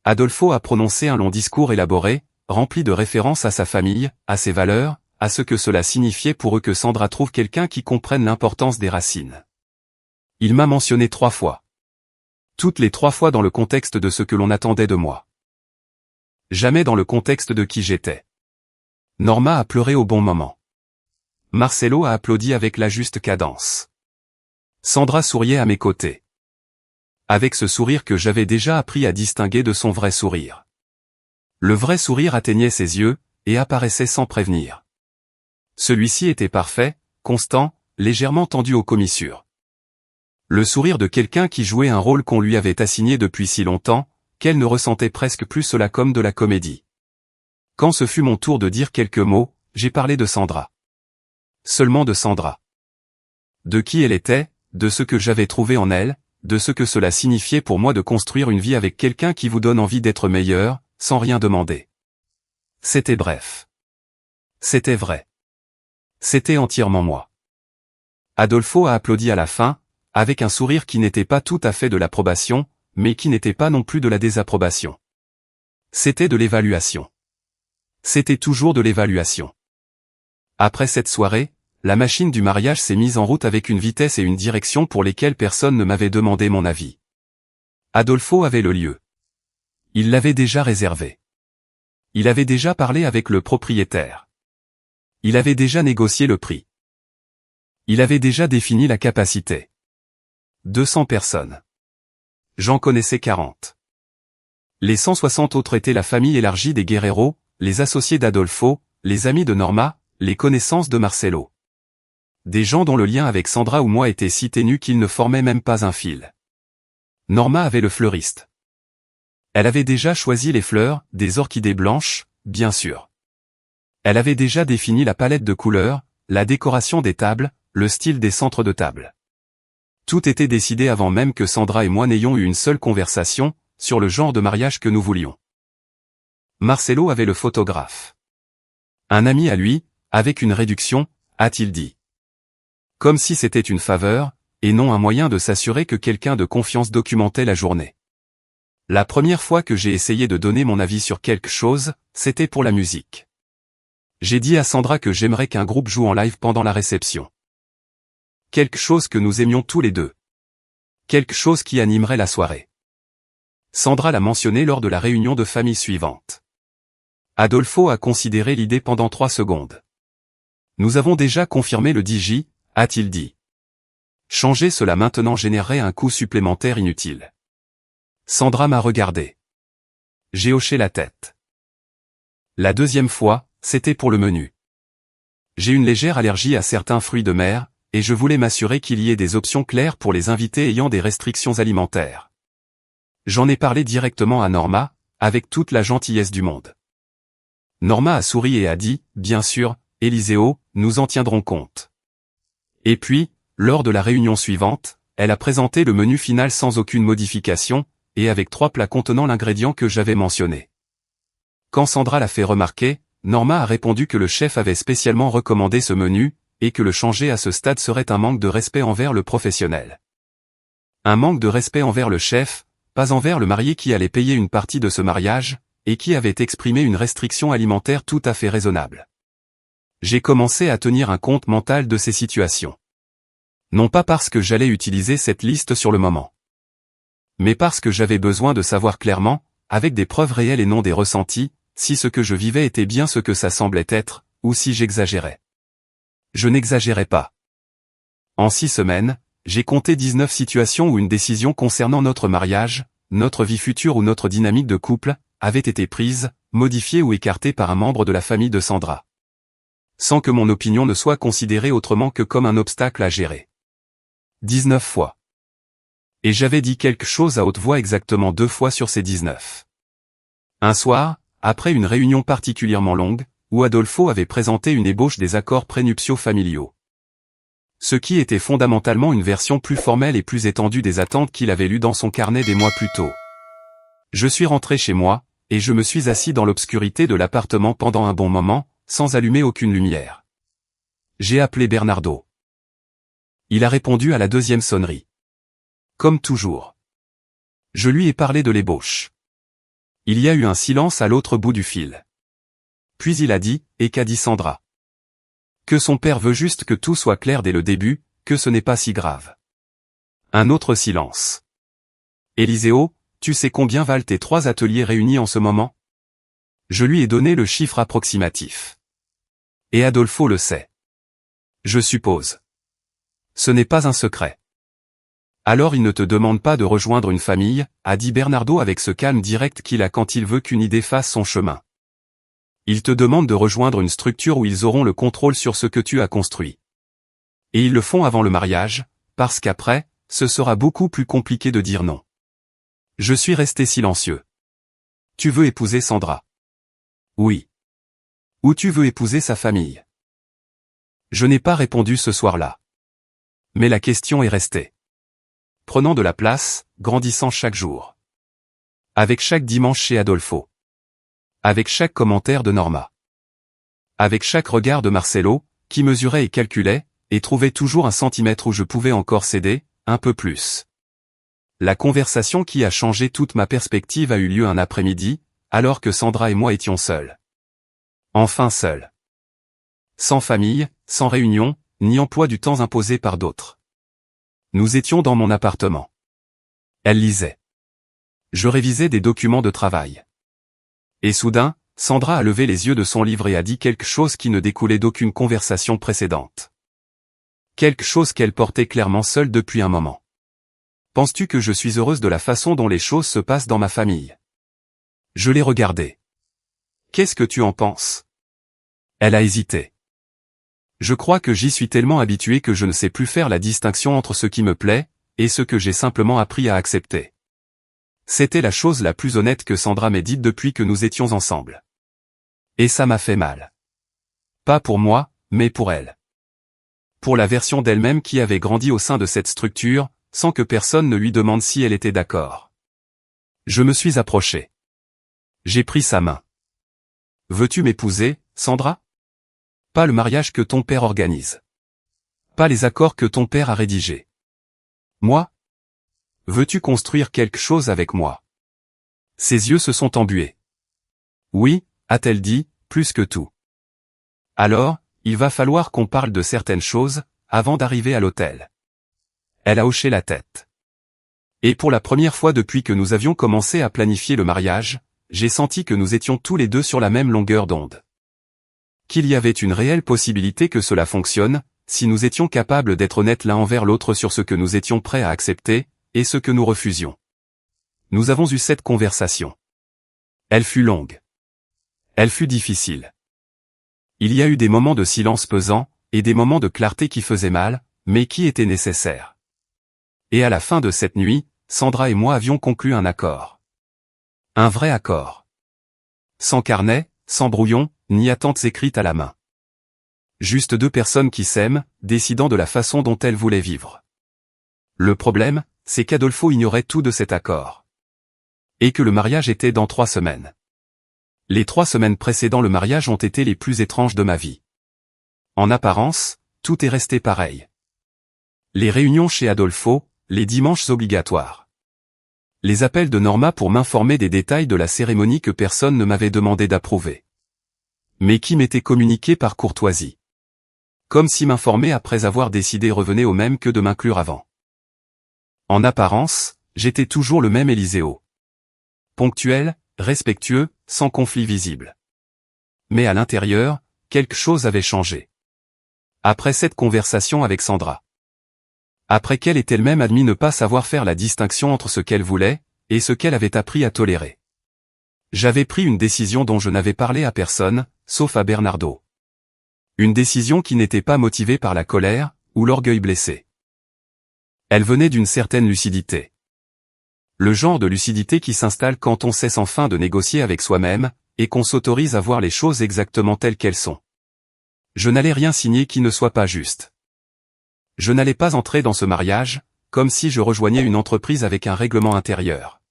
Speaker 1: Adolfo a prononcé un long discours élaboré, rempli de références à sa famille, à ses valeurs, à ce que cela signifiait pour eux que Sandra trouve quelqu'un qui comprenne l'importance des racines. Il m'a mentionné 3 fois. Toutes les 3 fois dans le contexte de ce que l'on attendait de moi. Jamais dans le contexte de qui j'étais. Norma a pleuré au bon moment. Marcelo a applaudi avec la juste cadence. Sandra souriait à mes côtés. Avec ce sourire que j'avais déjà appris à distinguer de son vrai sourire. Le vrai sourire atteignait ses yeux, et apparaissait sans prévenir. Celui-ci était parfait, constant, légèrement tendu aux commissures. Le sourire de quelqu'un qui jouait un rôle qu'on lui avait assigné depuis si longtemps, qu'elle ne ressentait presque plus cela comme de la comédie. Quand ce fut mon tour de dire quelques mots, j'ai parlé de Sandra. Seulement de Sandra. De qui elle était, de ce que j'avais trouvé en elle, de ce que cela signifiait pour moi de construire une vie avec quelqu'un qui vous donne envie d'être meilleur, sans rien demander. C'était bref. C'était vrai. C'était entièrement moi. Adolfo a applaudi à la fin, avec un sourire qui n'était pas tout à fait de l'approbation, mais qui n'était pas non plus de la désapprobation. C'était de l'évaluation. C'était toujours de l'évaluation. Après cette soirée, la machine du mariage s'est mise en route avec une vitesse et une direction pour lesquelles personne ne m'avait demandé mon avis. Adolfo avait le lieu. Il l'avait déjà réservé. Il avait déjà parlé avec le propriétaire. Il avait déjà négocié le prix. Il avait déjà défini la capacité. 200 personnes. J'en connaissais 40. Les 160 autres étaient la famille élargie des Guerrero, les associés d'Adolfo, les amis de Norma, les connaissances de Marcelo. Des gens dont le lien avec Sandra ou moi était si ténu qu'ils ne formaient même pas un fil. Norma avait le fleuriste. Elle avait déjà choisi les fleurs, des orchidées blanches, bien sûr. Elle avait déjà défini la palette de couleurs, la décoration des tables, le style des centres de table. Tout était décidé avant même que Sandra et moi n'ayons eu une seule conversation, sur le genre de mariage que nous voulions. Marcelo avait le photographe. Un ami à lui, avec une réduction, a-t-il dit. Comme si c'était une faveur, et non un moyen de s'assurer que quelqu'un de confiance documentait la journée. La première fois que j'ai essayé de donner mon avis sur quelque chose, c'était pour la musique. J'ai dit à Sandra que j'aimerais qu'un groupe joue en live pendant la réception. Quelque chose que nous aimions tous les deux. Quelque chose qui animerait la soirée. Sandra l'a mentionné lors de la réunion de famille suivante. Adolfo a considéré l'idée pendant 3 secondes. Nous avons déjà confirmé le DJ, a-t-il dit. Changer cela maintenant générerait un coût supplémentaire inutile. Sandra m'a regardé. J'ai hoché la tête. La deuxième fois, c'était pour le menu. J'ai une légère allergie à certains fruits de mer, et je voulais m'assurer qu'il y ait des options claires pour les invités ayant des restrictions alimentaires. J'en ai parlé directement à Norma, avec toute la gentillesse du monde. Norma a souri et a dit, bien sûr, Eliseo, nous en tiendrons compte. Et puis, lors de la réunion suivante, elle a présenté le menu final sans aucune modification, et avec 3 plats contenant l'ingrédient que j'avais mentionné. Quand Sandra l'a fait remarquer, Norma a répondu que le chef avait spécialement recommandé ce menu, et que le changer à ce stade serait un manque de respect envers le professionnel. Un manque de respect envers le chef, pas envers le marié qui allait payer une partie de ce mariage, et qui avait exprimé une restriction alimentaire tout à fait raisonnable. J'ai commencé à tenir un compte mental de ces situations. Non pas parce que j'allais utiliser cette liste sur le moment. Mais parce que j'avais besoin de savoir clairement, avec des preuves réelles et non des ressentis, si ce que je vivais était bien ce que ça semblait être, ou si j'exagérais. Je n'exagérais pas. En 6 semaines, j'ai compté 19 situations où une décision concernant notre mariage, notre vie future ou notre dynamique de couple, avait été prise, modifiée ou écartée par un membre de la famille de Sandra. Sans que mon opinion ne soit considérée autrement que comme un obstacle à gérer. 19 fois. Et j'avais dit quelque chose à haute voix exactement 2 fois sur ces 19. Un soir, après une réunion particulièrement longue, où Adolfo avait présenté une ébauche des accords prénuptiaux familiaux. Ce qui était fondamentalement une version plus formelle et plus étendue des attentes qu'il avait lues dans son carnet des mois plus tôt. Je suis rentré chez moi, et je me suis assis dans l'obscurité de l'appartement pendant un bon moment, sans allumer aucune lumière. J'ai appelé Bernardo. Il a répondu à la deuxième sonnerie. Comme toujours. Je lui ai parlé de l'ébauche. Il y a eu un silence à l'autre bout du fil. Puis il a dit, et qu'a dit Sandra? Que son père veut juste que tout soit clair dès le début, que ce n'est pas si grave. Un autre silence. Eliseo, tu sais combien valent tes 3 ateliers réunis en ce moment? Je lui ai donné le chiffre approximatif. Et Adolfo le sait. Je suppose. Ce n'est pas un secret. Alors il ne te demande pas de rejoindre une famille, a dit Bernardo avec ce calme direct qu'il a quand il veut qu'une idée fasse son chemin. Il te demande de rejoindre une structure où ils auront le contrôle sur ce que tu as construit. Et ils le font avant le mariage, parce qu'après, ce sera beaucoup plus compliqué de dire non. Je suis resté silencieux. Tu veux épouser Sandra? Oui. Ou tu veux épouser sa famille? Je n'ai pas répondu ce soir-là. Mais la question est restée. Prenant de la place, grandissant chaque jour. Avec chaque dimanche chez Adolfo. Avec chaque commentaire de Norma. Avec chaque regard de Marcelo, qui mesurait et calculait, et trouvait toujours un centimètre où je pouvais encore céder, un peu plus. La conversation qui a changé toute ma perspective a eu lieu un après-midi, alors que Sandra et moi étions seuls. Enfin seuls. Sans famille, sans réunion, ni emploi du temps imposé par d'autres. Nous étions dans mon appartement. Elle lisait. Je révisais des documents de travail. Et soudain, Sandra a levé les yeux de son livre et a dit quelque chose qui ne découlait d'aucune conversation précédente. Quelque chose qu'elle portait clairement seule depuis un moment. Penses-tu que je suis heureuse de la façon dont les choses se passent dans ma famille? Je l'ai regardée. Qu'est-ce que tu en penses? Elle a hésité. Je crois que j'y suis tellement habitué que je ne sais plus faire la distinction entre ce qui me plaît, et ce que j'ai simplement appris à accepter. C'était la chose la plus honnête que Sandra m'ait dite depuis que nous étions ensemble. Et ça m'a fait mal. Pas pour moi, mais pour elle. Pour la version d'elle-même qui avait grandi au sein de cette structure, sans que personne ne lui demande si elle était d'accord. Je me suis approché. J'ai pris sa main. Veux-tu m'épouser, Sandra? Pas le mariage que ton père organise. Pas les accords que ton père a rédigés. Moi? Veux-tu construire quelque chose avec moi? Ses yeux se sont embués. Oui, a-t-elle dit, plus que tout. Alors, il va falloir qu'on parle de certaines choses, avant d'arriver à l'hôtel. Elle a hoché la tête. Et pour la première fois depuis que nous avions commencé à planifier le mariage, j'ai senti que nous étions tous les deux sur la même longueur d'onde. Qu'il y avait une réelle possibilité que cela fonctionne, si nous étions capables d'être honnêtes l'un envers l'autre sur ce que nous étions prêts à accepter, et ce que nous refusions. Nous avons eu cette conversation. Elle fut longue. Elle fut difficile. Il y a eu des moments de silence pesant, et des moments de clarté qui faisaient mal, mais qui étaient nécessaires. Et à la fin de cette nuit, Sandra et moi avions conclu un accord. Un vrai accord. Sans carnet, sans brouillon, ni attentes écrites à la main. Juste 2 personnes qui s'aiment, décidant de la façon dont elles voulaient vivre. Le problème, c'est qu'Adolfo ignorait tout de cet accord. Et que le mariage était dans 3 semaines. Les 3 semaines précédant le mariage ont été les plus étranges de ma vie. En apparence, tout est resté pareil. Les réunions chez Adolfo, les dimanches obligatoires. Les appels de Norma pour m'informer des détails de la cérémonie que personne ne m'avait demandé d'approuver. Mais qui m'étaient communiqués par courtoisie. Comme si m'informer après avoir décidé revenait au même que de m'inclure avant. En apparence, j'étais toujours le même Eliseo. Ponctuel, respectueux, sans conflit visible. Mais à l'intérieur, quelque chose avait changé. Après cette conversation avec Sandra. Après qu'elle ait elle-même admis ne pas savoir faire la distinction entre ce qu'elle voulait, et ce qu'elle avait appris à tolérer. J'avais pris une décision dont je n'avais parlé à personne, sauf à Bernardo. Une décision qui n'était pas motivée par la colère, ou l'orgueil blessé. Elle venait d'une certaine lucidité. Le genre de lucidité qui s'installe quand on cesse enfin de négocier avec soi-même, et qu'on s'autorise à voir les choses exactement telles qu'elles sont. Je n'allais rien signer qui ne soit pas juste. Je n'allais pas entrer dans ce mariage, comme si je rejoignais une entreprise avec un règlement intérieur.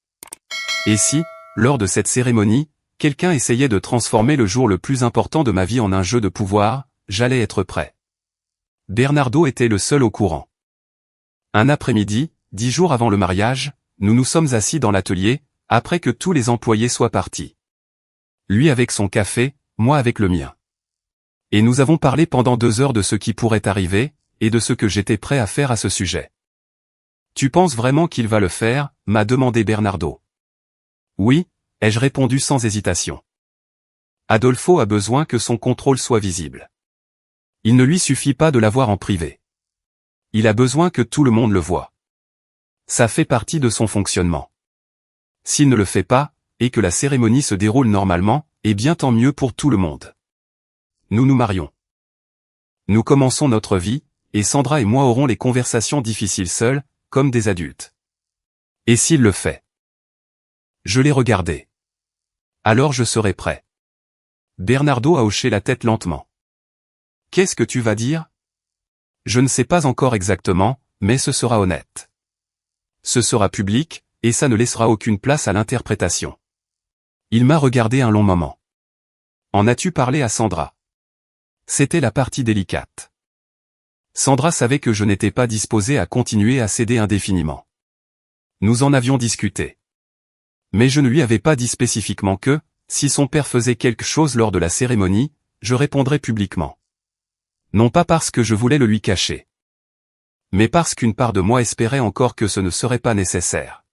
Speaker 1: Et si, lors de cette cérémonie, quelqu'un essayait de transformer le jour le plus important de ma vie en un jeu de pouvoir, j'allais être prêt. Bernardo était le seul au courant. Un après-midi, 10 jours avant le mariage, nous nous sommes assis dans l'atelier, après que tous les employés soient partis. Lui avec son café, moi avec le mien. Et nous avons parlé pendant 2 heures de ce qui pourrait arriver, et de ce que j'étais prêt à faire à ce sujet. « Tu penses vraiment qu'il va le faire ?» m'a demandé Bernardo. « Oui », ai-je répondu sans hésitation. Adolfo a besoin que son contrôle soit visible. Il ne lui suffit pas de l'avoir en privé. Il a besoin que tout le monde le voie. Ça fait partie de son fonctionnement. S'il ne le fait pas, et que la cérémonie se déroule normalement, eh bien tant mieux pour tout le monde. Nous nous marions. Nous commençons notre vie, et Sandra et moi aurons les conversations difficiles seuls, comme des adultes. Et s'il le fait? Je l'ai regardé. Alors je serai prêt. Bernardo a hoché la tête lentement. Qu'est-ce que tu vas dire? Je ne sais pas encore exactement, mais ce sera honnête. Ce sera public, et ça ne laissera aucune place à l'interprétation. Il m'a regardé un long moment. En as-tu parlé à Sandra? C'était la partie délicate. Sandra savait que je n'étais pas disposé à continuer à céder indéfiniment. Nous en avions discuté. Mais je ne lui avais pas dit spécifiquement que, si son père faisait quelque chose lors de la cérémonie, je répondrais publiquement. Non pas parce que je voulais le lui cacher. Mais parce qu'une part de moi espérait encore que ce ne serait pas nécessaire.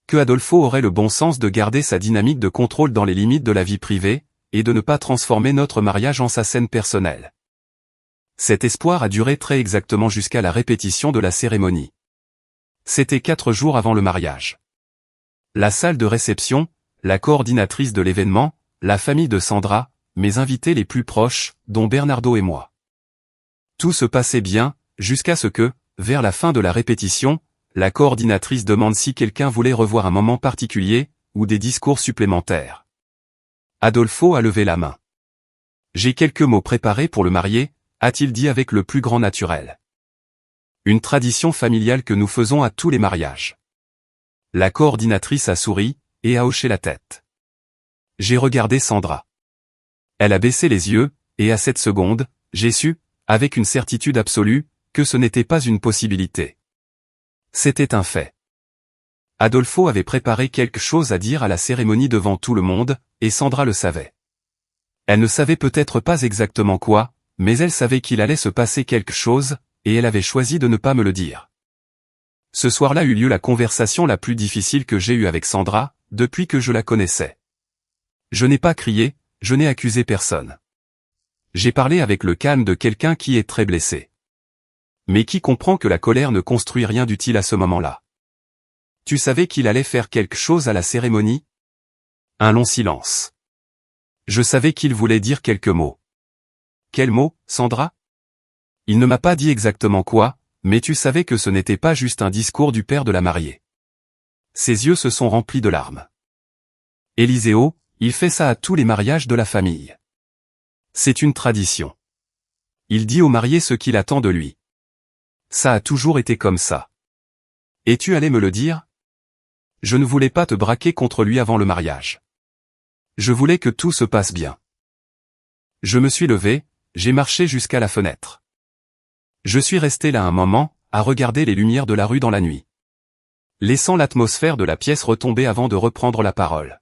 Speaker 1: Que Adolfo aurait le bon sens de garder sa dynamique de contrôle dans les limites de la vie privée, et de ne pas transformer notre mariage en sa scène personnelle. Cet espoir a duré très exactement jusqu'à la répétition de la cérémonie. C'était 4 jours avant le mariage. La salle de réception, la coordinatrice de l'événement, la famille de Sandra, mes invités les plus proches, dont Bernardo et moi. Tout se passait bien, jusqu'à ce que, vers la fin de la répétition, la coordinatrice demande si quelqu'un voulait revoir un moment particulier, ou des discours supplémentaires. Adolfo a levé la main. J'ai quelques mots préparés pour le marié, a-t-il dit avec le plus grand naturel. Une tradition familiale que nous faisons à tous les mariages. La coordinatrice a souri, et a hoché la tête. J'ai regardé Sandra. Elle a baissé les yeux, et à cette seconde, j'ai su, avec une certitude absolue, que ce n'était pas une possibilité. C'était un fait. Adolfo avait préparé quelque chose à dire à la cérémonie devant tout le monde, et Sandra le savait. Elle ne savait peut-être pas exactement quoi, mais elle savait qu'il allait se passer quelque chose, et elle avait choisi de ne pas me le dire. Ce soir-là eut lieu la conversation la plus difficile que j'ai eue avec Sandra, depuis que je la connaissais. Je n'ai pas crié, je n'ai accusé personne. J'ai parlé avec le calme de quelqu'un qui est très blessé. Mais qui comprend que la colère ne construit rien d'utile à ce moment-là. Tu savais qu'il allait faire quelque chose à la cérémonie? Un long silence. Je savais qu'il voulait dire quelques mots. Quels mots, Sandra? Il ne m'a pas dit exactement quoi, mais tu savais que ce n'était pas juste un discours du père de la mariée. Ses yeux se sont remplis de larmes. Éliseo, il fait ça à tous les mariages de la famille. C'est une tradition. Il dit au marié ce qu'il attend de lui. Ça a toujours été comme ça. Et tu allais me le dire? Je ne voulais pas te braquer contre lui avant le mariage. Je voulais que tout se passe bien. Je me suis levé, j'ai marché jusqu'à la fenêtre. Je suis resté là un moment, à regarder les lumières de la rue dans la nuit. Laissant l'atmosphère de la pièce retomber avant de reprendre la parole.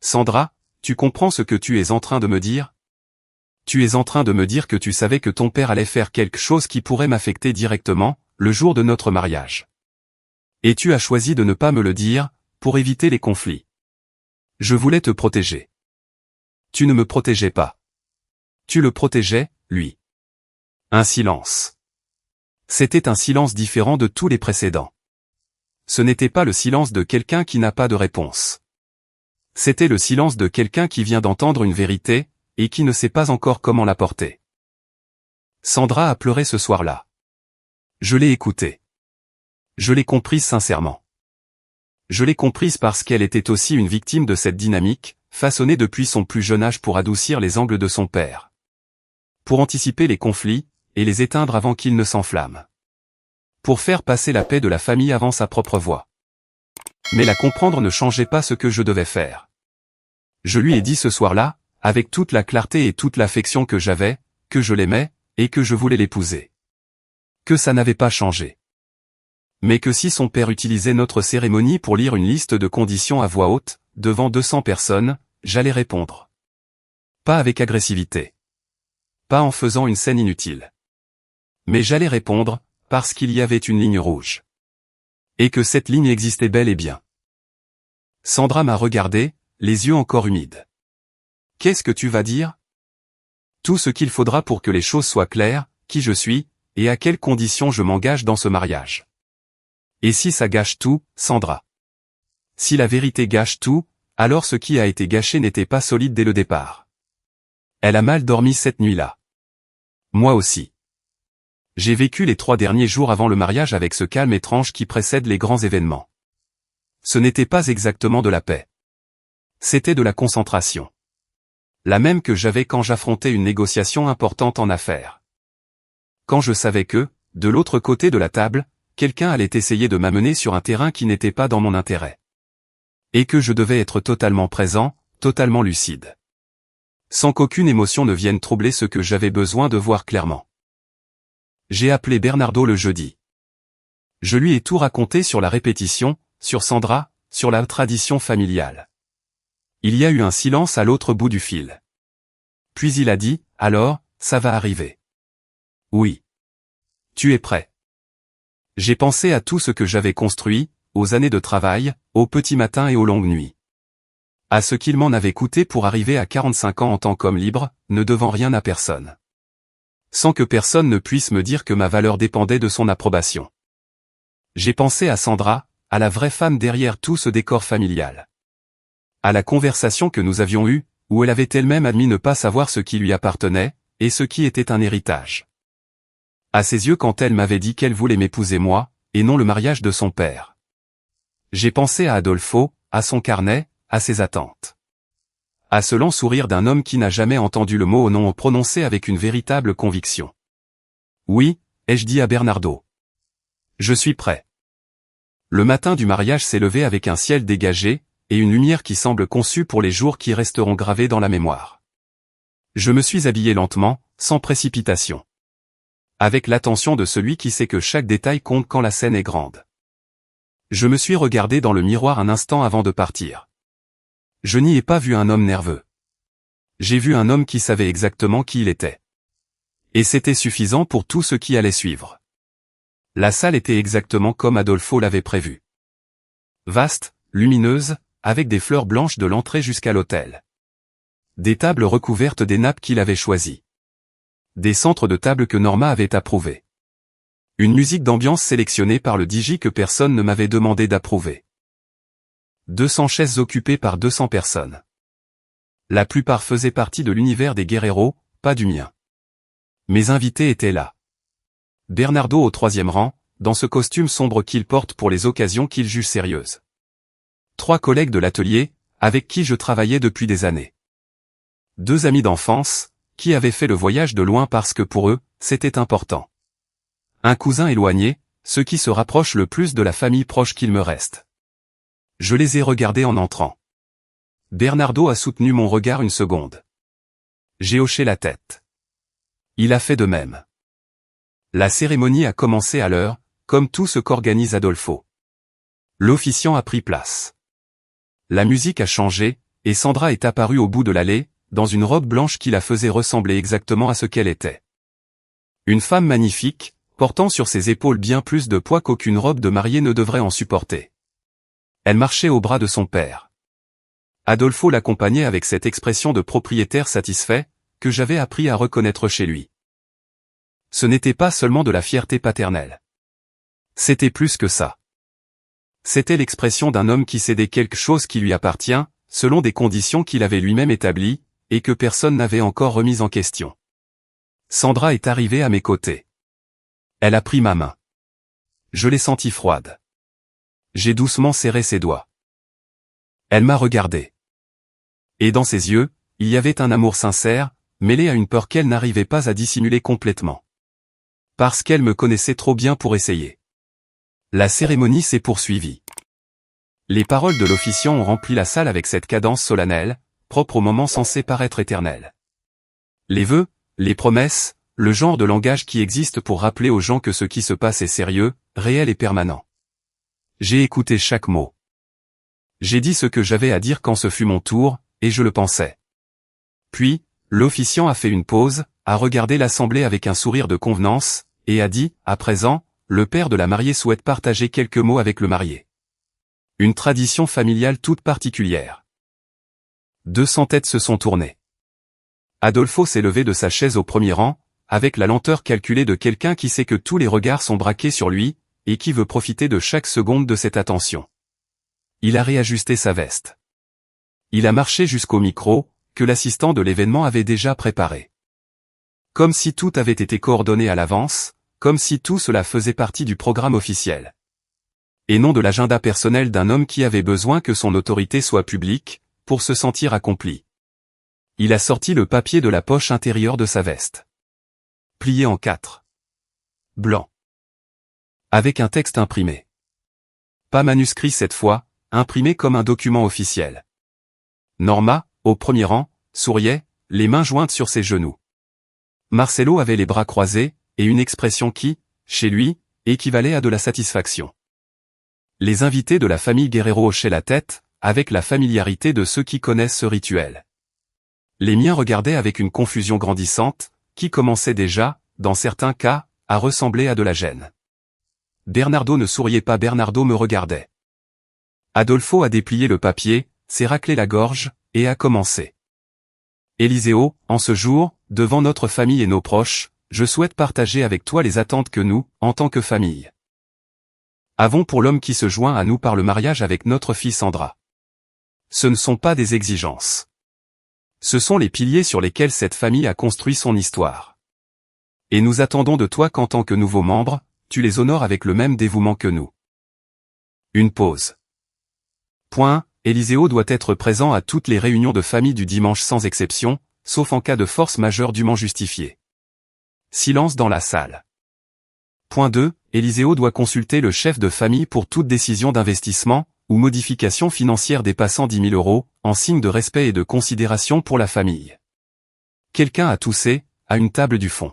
Speaker 1: Sandra, tu comprends ce que tu es en train de me dire? Tu es en train de me dire que tu savais que ton père allait faire quelque chose qui pourrait m'affecter directement, le jour de notre mariage. Et tu as choisi de ne pas me le dire, pour éviter les conflits. Je voulais te protéger. Tu ne me protégeais pas. Tu le protégeais, lui. Un silence. C'était un silence différent de tous les précédents. Ce n'était pas le silence de quelqu'un qui n'a pas de réponse. C'était le silence de quelqu'un qui vient d'entendre une vérité, et qui ne sait pas encore comment la porter. Sandra a pleuré ce soir-là. Je l'ai écoutée. Je l'ai comprise sincèrement. Je l'ai comprise parce qu'elle était aussi une victime de cette dynamique, façonnée depuis son plus jeune âge pour adoucir les angles de son père. Pour anticiper les conflits, et les éteindre avant qu'ils ne s'enflamment. Pour faire passer la paix de la famille avant sa propre voix. Mais la comprendre ne changeait pas ce que je devais faire. Je lui ai dit ce soir-là, avec toute la clarté et toute l'affection que j'avais, que je l'aimais, et que je voulais l'épouser. Que ça n'avait pas changé. Mais que si son père utilisait notre cérémonie pour lire une liste de conditions à voix haute, devant 200 personnes, j'allais répondre. Pas avec agressivité. Pas en faisant une scène inutile. Mais j'allais répondre, parce qu'il y avait une ligne rouge. Et que cette ligne existait bel et bien. Sandra m'a regardé, les yeux encore humides. Qu'est-ce que tu vas dire? Tout ce qu'il faudra pour que les choses soient claires, qui je suis, et à quelles conditions je m'engage dans ce mariage. Et si ça gâche tout, Sandra? Si la vérité gâche tout, alors ce qui a été gâché n'était pas solide dès le départ. Elle a mal dormi cette nuit-là. Moi aussi. J'ai vécu les 3 derniers jours avant le mariage avec ce calme étrange qui précède les grands événements. Ce n'était pas exactement de la paix. C'était de la concentration. La même que j'avais quand j'affrontais une négociation importante en affaires. Quand je savais que, de l'autre côté de la table, quelqu'un allait essayer de m'amener sur un terrain qui n'était pas dans mon intérêt. Et que je devais être totalement présent, totalement lucide. Sans qu'aucune émotion ne vienne troubler ce que j'avais besoin de voir clairement. J'ai appelé Bernardo le jeudi. Je lui ai tout raconté sur la répétition, sur Sandra, sur la tradition familiale. Il y a eu un silence à l'autre bout du fil. Puis il a dit, « Alors, ça va arriver. » Oui. Tu es prêt. J'ai pensé à tout ce que j'avais construit, aux années de travail, aux petits matins et aux longues nuits. À ce qu'il m'en avait coûté pour arriver à 45 ans en tant qu'homme libre, ne devant rien à personne. Sans que personne ne puisse me dire que ma valeur dépendait de son approbation. J'ai pensé à Sandra, à la vraie femme derrière tout ce décor familial. À la conversation que nous avions eue, où elle avait elle-même admis ne pas savoir ce qui lui appartenait, et ce qui était un héritage. À ses yeux quand elle m'avait dit qu'elle voulait m'épouser moi, et non le mariage de son père. J'ai pensé à Adolfo, à son carnet, à ses attentes. À ce lent sourire d'un homme qui n'a jamais entendu le mot au nom prononcé avec une véritable conviction. Oui, ai-je dit à Bernardo. Je suis prêt. Le matin du mariage s'est levé avec un ciel dégagé, et une lumière qui semble conçue pour les jours qui resteront gravés dans la mémoire. Je me suis habillé lentement, sans précipitation. Avec l'attention de celui qui sait que chaque détail compte quand la scène est grande. Je me suis regardé dans le miroir un instant avant de partir. Je n'y ai pas vu un homme nerveux. J'ai vu un homme qui savait exactement qui il était. Et c'était suffisant pour tout ce qui allait suivre. La salle était exactement comme Adolfo l'avait prévu. Vaste, lumineuse, avec des fleurs blanches de l'entrée jusqu'à l'autel. Des tables recouvertes des nappes qu'il avait choisies. Des centres de table que Norma avait approuvés. Une musique d'ambiance sélectionnée par le DJ que personne ne m'avait demandé d'approuver. 200 chaises occupées par 200 personnes. La plupart faisaient partie de l'univers des guerreros, pas du mien. Mes invités étaient là. Bernardo au 3e rang, dans ce costume sombre qu'il porte pour les occasions qu'il juge sérieuses. 3 collègues de l'atelier, avec qui je travaillais depuis des années. 2 amis d'enfance, qui avaient fait le voyage de loin parce que pour eux, c'était important. Un cousin éloigné, ceux qui se rapprochent le plus de la famille proche qu'il me reste. Je les ai regardés en entrant. Bernardo a soutenu mon regard une seconde. J'ai hoché la tête. Il a fait de même. La cérémonie a commencé à l'heure, comme tout ce qu'organise Adolfo. L'officiant a pris place. La musique a changé, et Sandra est apparue au bout de l'allée, dans une robe blanche qui la faisait ressembler exactement à ce qu'elle était. Une femme magnifique, portant sur ses épaules bien plus de poids qu'aucune robe de mariée ne devrait en supporter. Elle marchait au bras de son père. Adolfo l'accompagnait avec cette expression de propriétaire satisfait, que j'avais appris à reconnaître chez lui. Ce n'était pas seulement de la fierté paternelle. C'était plus que ça. C'était l'expression d'un homme qui cédait quelque chose qui lui appartient, selon des conditions qu'il avait lui-même établies, et que personne n'avait encore remises en question. Sandra est arrivée à mes côtés. Elle a pris ma main. Je l'ai sentie froide. J'ai doucement serré ses doigts. Elle m'a regardé. Et dans ses yeux, il y avait un amour sincère, mêlé à une peur qu'elle n'arrivait pas à dissimuler complètement. Parce qu'elle me connaissait trop bien pour essayer. La cérémonie s'est poursuivie. Les paroles de l'officiant ont rempli la salle avec cette cadence solennelle, propre au moment censé paraître éternel. Les vœux, les promesses, le genre de langage qui existe pour rappeler aux gens que ce qui se passe est sérieux, réel et permanent. J'ai écouté chaque mot. J'ai dit ce que j'avais à dire quand ce fut mon tour, et je le pensais. Puis, l'officiant a fait une pause, a regardé l'assemblée avec un sourire de convenance, et a dit, à présent, le père de la mariée souhaite partager quelques mots avec le marié. Une tradition familiale toute particulière. 200 têtes se sont tournées. Adolfo s'est levé de sa chaise au premier rang, avec la lenteur calculée de quelqu'un qui sait que tous les regards sont braqués sur lui, et qui veut profiter de chaque seconde de cette attention. Il a réajusté sa veste. Il a marché jusqu'au micro, que l'assistant de l'événement avait déjà préparé. Comme si tout avait été coordonné à l'avance, comme si tout cela faisait partie du programme officiel. Et non de l'agenda personnel d'un homme qui avait besoin que son autorité soit publique, pour se sentir accompli. Il a sorti le papier de la poche intérieure de sa veste. Plié en 4. Blanc. Avec un texte imprimé. Pas manuscrit cette fois, imprimé comme un document officiel. Norma, au premier rang, souriait, les mains jointes sur ses genoux. Marcelo avait les bras croisés, et une expression qui, chez lui, équivalait à de la satisfaction. Les invités de la famille Guerrero hochaient la tête, avec la familiarité de ceux qui connaissent ce rituel. Les miens regardaient avec une confusion grandissante, qui commençait déjà, dans certains cas, à ressembler à de la gêne. Bernardo ne souriait pas, Bernardo me regardait. Adolfo a déplié le papier, s'est raclé la gorge, et a commencé. Eliseo, en ce jour, devant notre famille et nos proches, je souhaite partager avec toi les attentes que nous, en tant que famille, avons pour l'homme qui se joint à nous par le mariage avec notre fille Sandra. Ce ne sont pas des exigences. Ce sont les piliers sur lesquels cette famille a construit son histoire. Et nous attendons de toi qu'en tant que nouveau membre, tu les honores avec le même dévouement que nous. Une pause. Point. Eliseo doit être présent à toutes les réunions de famille du dimanche sans exception, sauf en cas de force majeure dûment justifiée. Silence dans la salle. Point 2. Eliseo doit consulter le chef de famille pour toute décision d'investissement, ou modification financière dépassant 10 000 €, en signe de respect et de considération pour la famille. Quelqu'un a toussé, à une table du fond.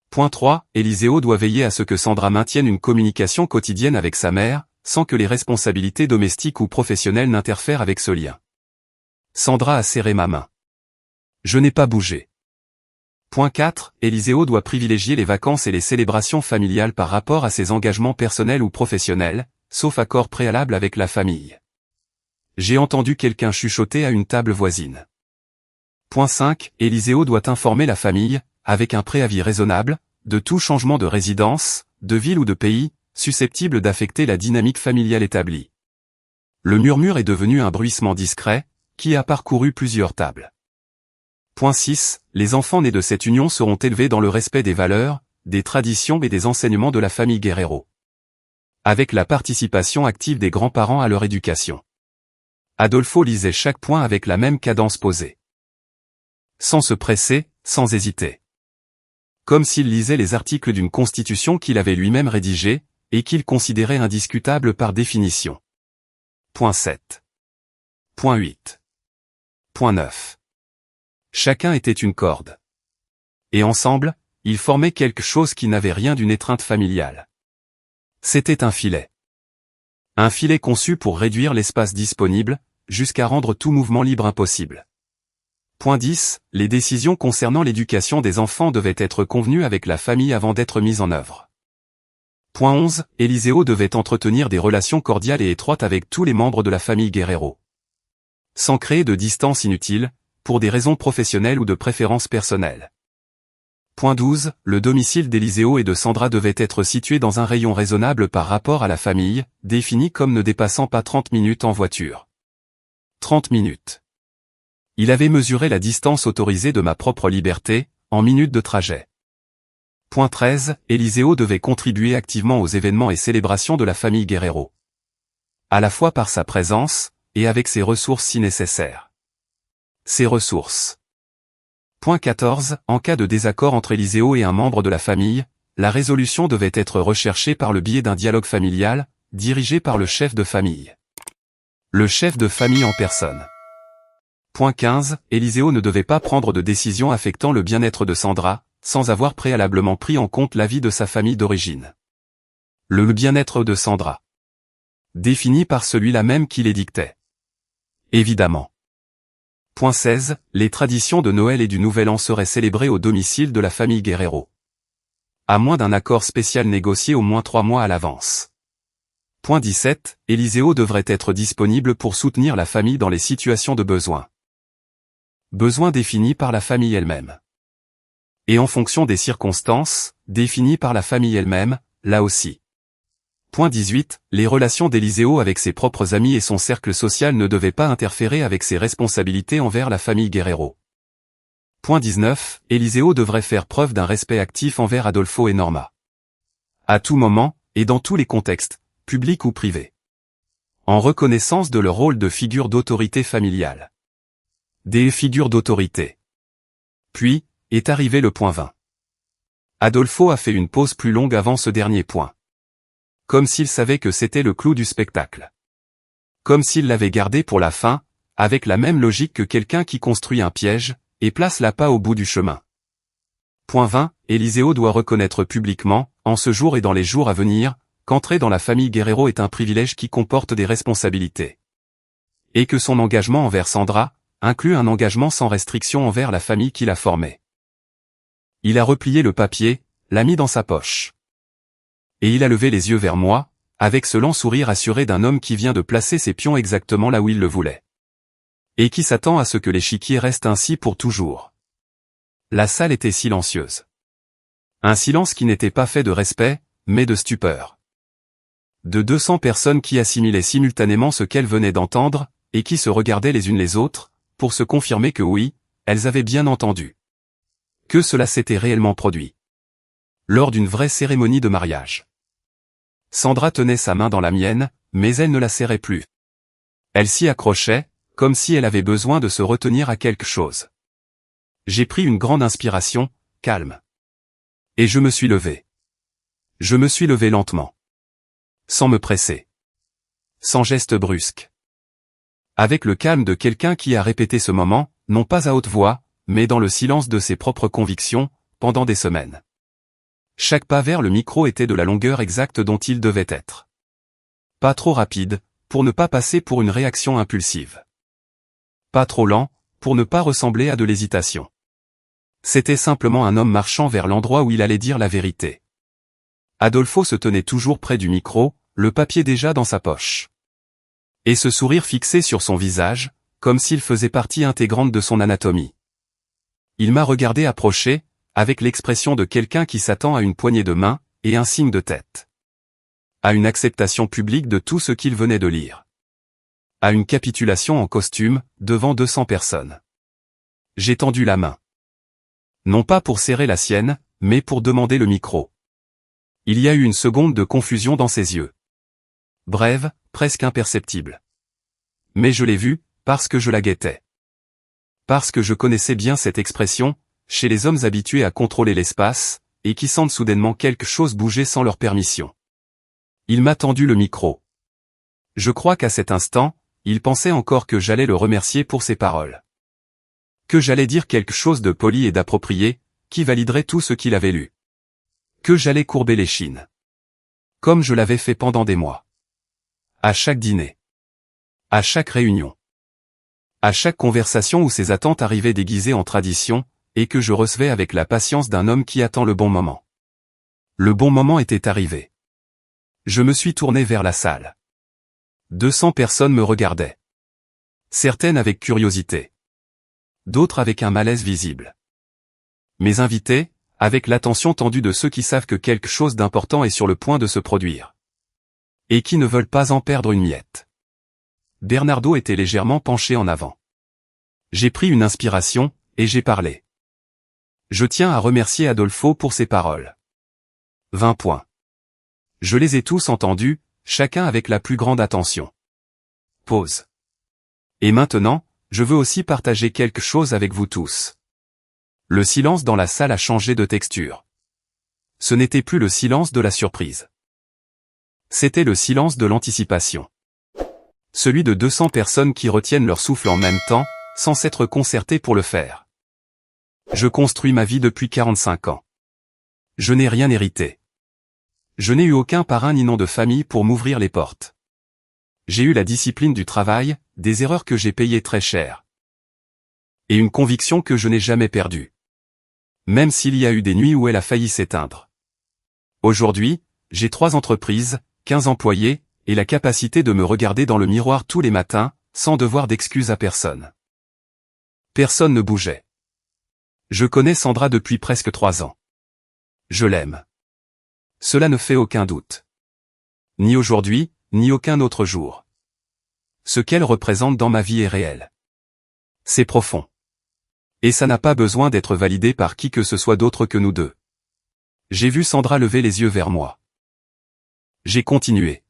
Speaker 1: Point 3. Eliseo doit veiller à ce que Sandra maintienne une communication quotidienne avec sa mère, sans que les responsabilités domestiques ou professionnelles n'interfèrent avec ce lien. Sandra a serré ma main. Je n'ai pas bougé. Point 4. Eliseo doit privilégier les vacances et les célébrations familiales par rapport à ses engagements personnels ou professionnels, sauf accord préalable avec la famille. J'ai entendu quelqu'un chuchoter à une table voisine. Point 5. Eliseo doit informer la famille, avec un préavis raisonnable, de tout changement de résidence, de ville ou de pays, susceptible d'affecter la dynamique familiale établie. Le murmure est devenu un bruissement discret, qui a parcouru plusieurs tables. Point 6. Les enfants nés de cette union seront élevés dans le respect des valeurs, des traditions et des enseignements de la famille Guerrero, avec la participation active des grands-parents à leur éducation. Adolfo lisait chaque point avec la même cadence posée. Sans se presser, sans hésiter. Comme s'il lisait les articles d'une constitution qu'il avait lui-même rédigée, et qu'il considérait indiscutable par définition. Point 7. Point 8. Point 9. Chacun était une corde. Et ensemble, ils formaient quelque chose qui n'avait rien d'une étreinte familiale. C'était un filet. Un filet conçu pour réduire l'espace disponible, jusqu'à rendre tout mouvement libre impossible. Point 10. Les décisions concernant l'éducation des enfants devaient être convenues avec la famille avant d'être mises en œuvre. Point 11. Eliseo devait entretenir des relations cordiales et étroites avec tous les membres de la famille Guerrero, sans créer de distance inutile, pour des raisons professionnelles ou de préférences personnelles. Point 12. Le domicile d'Eliseo et de Sandra devait être situé dans un rayon raisonnable par rapport à la famille, défini comme ne dépassant pas 30 minutes en voiture. 30 minutes. Il avait mesuré la distance autorisée de ma propre liberté, en minutes de trajet. Point 13. Eliseo devait contribuer activement aux événements et célébrations de la famille Guerrero, à la fois par sa présence, et avec ses ressources si nécessaires. Ses ressources. Point 14. En cas de désaccord entre Éliseo et un membre de la famille, la résolution devait être recherchée par le biais d'un dialogue familial, dirigé par le chef de famille. Le chef de famille en personne. Point 15. Éliseo ne devait pas prendre de décision affectant le bien-être de Sandra, sans avoir préalablement pris en compte l'avis de sa famille d'origine. Le bien-être de Sandra. Défini par celui-là même qui l'édictait. Évidemment. Point 16. Les traditions de Noël et du Nouvel An seraient célébrées au domicile de la famille Guerrero. À moins d'un accord spécial négocié au moins 3 mois à l'avance. Point 17. Éliseo devrait être disponible pour soutenir la famille dans les situations de besoin. Besoin définis par la famille elle-même. Et en fonction des circonstances, définis par la famille elle-même, là aussi. Point 18. Les relations d'Éliseo avec ses propres amis et son cercle social ne devaient pas interférer avec ses responsabilités envers la famille Guerrero. Point 19. Éliseo devrait faire preuve d'un respect actif envers Adolfo et Norma. À tout moment, et dans tous les contextes, publics ou privés. En reconnaissance de leur rôle de figure d'autorité familiale. Des figures d'autorité. Puis, est arrivé le point 20. Adolfo a fait une pause plus longue avant ce dernier point. Comme s'il savait que c'était le clou du spectacle. Comme s'il l'avait gardé pour la fin, avec la même logique que quelqu'un qui construit un piège, et place l'appât au bout du chemin. Point 20. Éliseo doit reconnaître publiquement, en ce jour et dans les jours à venir, qu'entrer dans la famille Guerrero est un privilège qui comporte des responsabilités. Et que son engagement envers Sandra, inclut un engagement sans restriction envers la famille qui l'a formée. Il a replié le papier, l'a mis dans sa poche. Et il a levé les yeux vers moi, avec ce lent sourire assuré d'un homme qui vient de placer ses pions exactement là où il le voulait. Et qui s'attend à ce que l'échiquier reste ainsi pour toujours. La salle était silencieuse. Un silence qui n'était pas fait de respect, mais de stupeur. De 200 personnes qui assimilaient simultanément ce qu'elles venaient d'entendre, et qui se regardaient les unes les autres, pour se confirmer que oui, elles avaient bien entendu. Que cela s'était réellement produit. Lors d'une vraie cérémonie de mariage. Sandra tenait sa main dans la mienne, mais elle ne la serrait plus. Elle s'y accrochait, comme si elle avait besoin de se retenir à quelque chose. J'ai pris une grande inspiration, calme. Et je me suis levé. Je me suis levé lentement. Sans me presser. Sans geste brusque. Avec le calme de quelqu'un qui a répété ce moment, non pas à haute voix, mais dans le silence de ses propres convictions, pendant des semaines. Chaque pas vers le micro était de la longueur exacte dont il devait être. Pas trop rapide, pour ne pas passer pour une réaction impulsive. Pas trop lent, pour ne pas ressembler à de l'hésitation. C'était simplement un homme marchant vers l'endroit où il allait dire la vérité. Adolfo se tenait toujours près du micro, le papier déjà dans sa poche. Et ce sourire fixé sur son visage, comme s'il faisait partie intégrante de son anatomie. Il m'a regardé approcher, avec l'expression de quelqu'un qui s'attend à une poignée de main, et un signe de tête. À une acceptation publique de tout ce qu'il venait de lire. À une capitulation en costume, devant 200 personnes. J'ai tendu la main. Non pas pour serrer la sienne, mais pour demander le micro. Il y a eu une seconde de confusion dans ses yeux. Brève, presque imperceptible. Mais je l'ai vue, parce que je la guettais. Parce que je connaissais bien cette expression, chez les hommes habitués à contrôler l'espace, et qui sentent soudainement quelque chose bouger sans leur permission. Il m'a tendu le micro. Je crois qu'à cet instant, il pensait encore que j'allais le remercier pour ses paroles. Que j'allais dire quelque chose de poli et d'approprié, qui validerait tout ce qu'il avait lu. Que j'allais courber l'échine. Comme je l'avais fait pendant des mois. À chaque dîner. À chaque réunion. À chaque conversation où ses attentes arrivaient déguisées en tradition, et que je recevais avec la patience d'un homme qui attend le bon moment. Le bon moment était arrivé. Je me suis tourné vers la salle. 200 personnes me regardaient. Certaines avec curiosité. D'autres avec un malaise visible. Mes invités, avec l'attention tendue de ceux qui savent que quelque chose d'important est sur le point de se produire. Et qui ne veulent pas en perdre une miette. Bernardo était légèrement penché en avant. J'ai pris une inspiration, et j'ai parlé. Je tiens à remercier Adolfo pour ses paroles. 20 points. Je les ai tous entendus, chacun avec la plus grande attention. Pause. Et maintenant, Je veux aussi partager quelque chose avec vous tous. Le silence dans la salle a changé de texture. Ce n'était plus le silence de la surprise. C'était le silence de l'anticipation. Celui de 200 personnes qui retiennent leur souffle en même temps, sans s'être concertées pour le faire. Je construis ma vie depuis 45 ans. Je n'ai rien hérité. Je n'ai eu aucun parrain ni nom de famille pour m'ouvrir les portes. J'ai eu la discipline du travail, des erreurs que j'ai payées très cher. Et une conviction que je n'ai jamais perdue. Même s'il y a eu des nuits où elle a failli s'éteindre. Aujourd'hui, j'ai 3 entreprises, 15 employés, et la capacité de me regarder dans le miroir tous les matins, sans devoir d'excuses à personne. Personne ne bougeait. Je connais Sandra depuis presque 3 ans. Je l'aime. Cela ne fait aucun doute. Ni aujourd'hui, ni aucun autre jour. Ce qu'elle représente dans ma vie est réel. C'est profond. Et ça n'a pas besoin d'être validé par qui que ce soit d'autre que nous deux. J'ai vu Sandra lever les yeux vers moi. J'ai continué.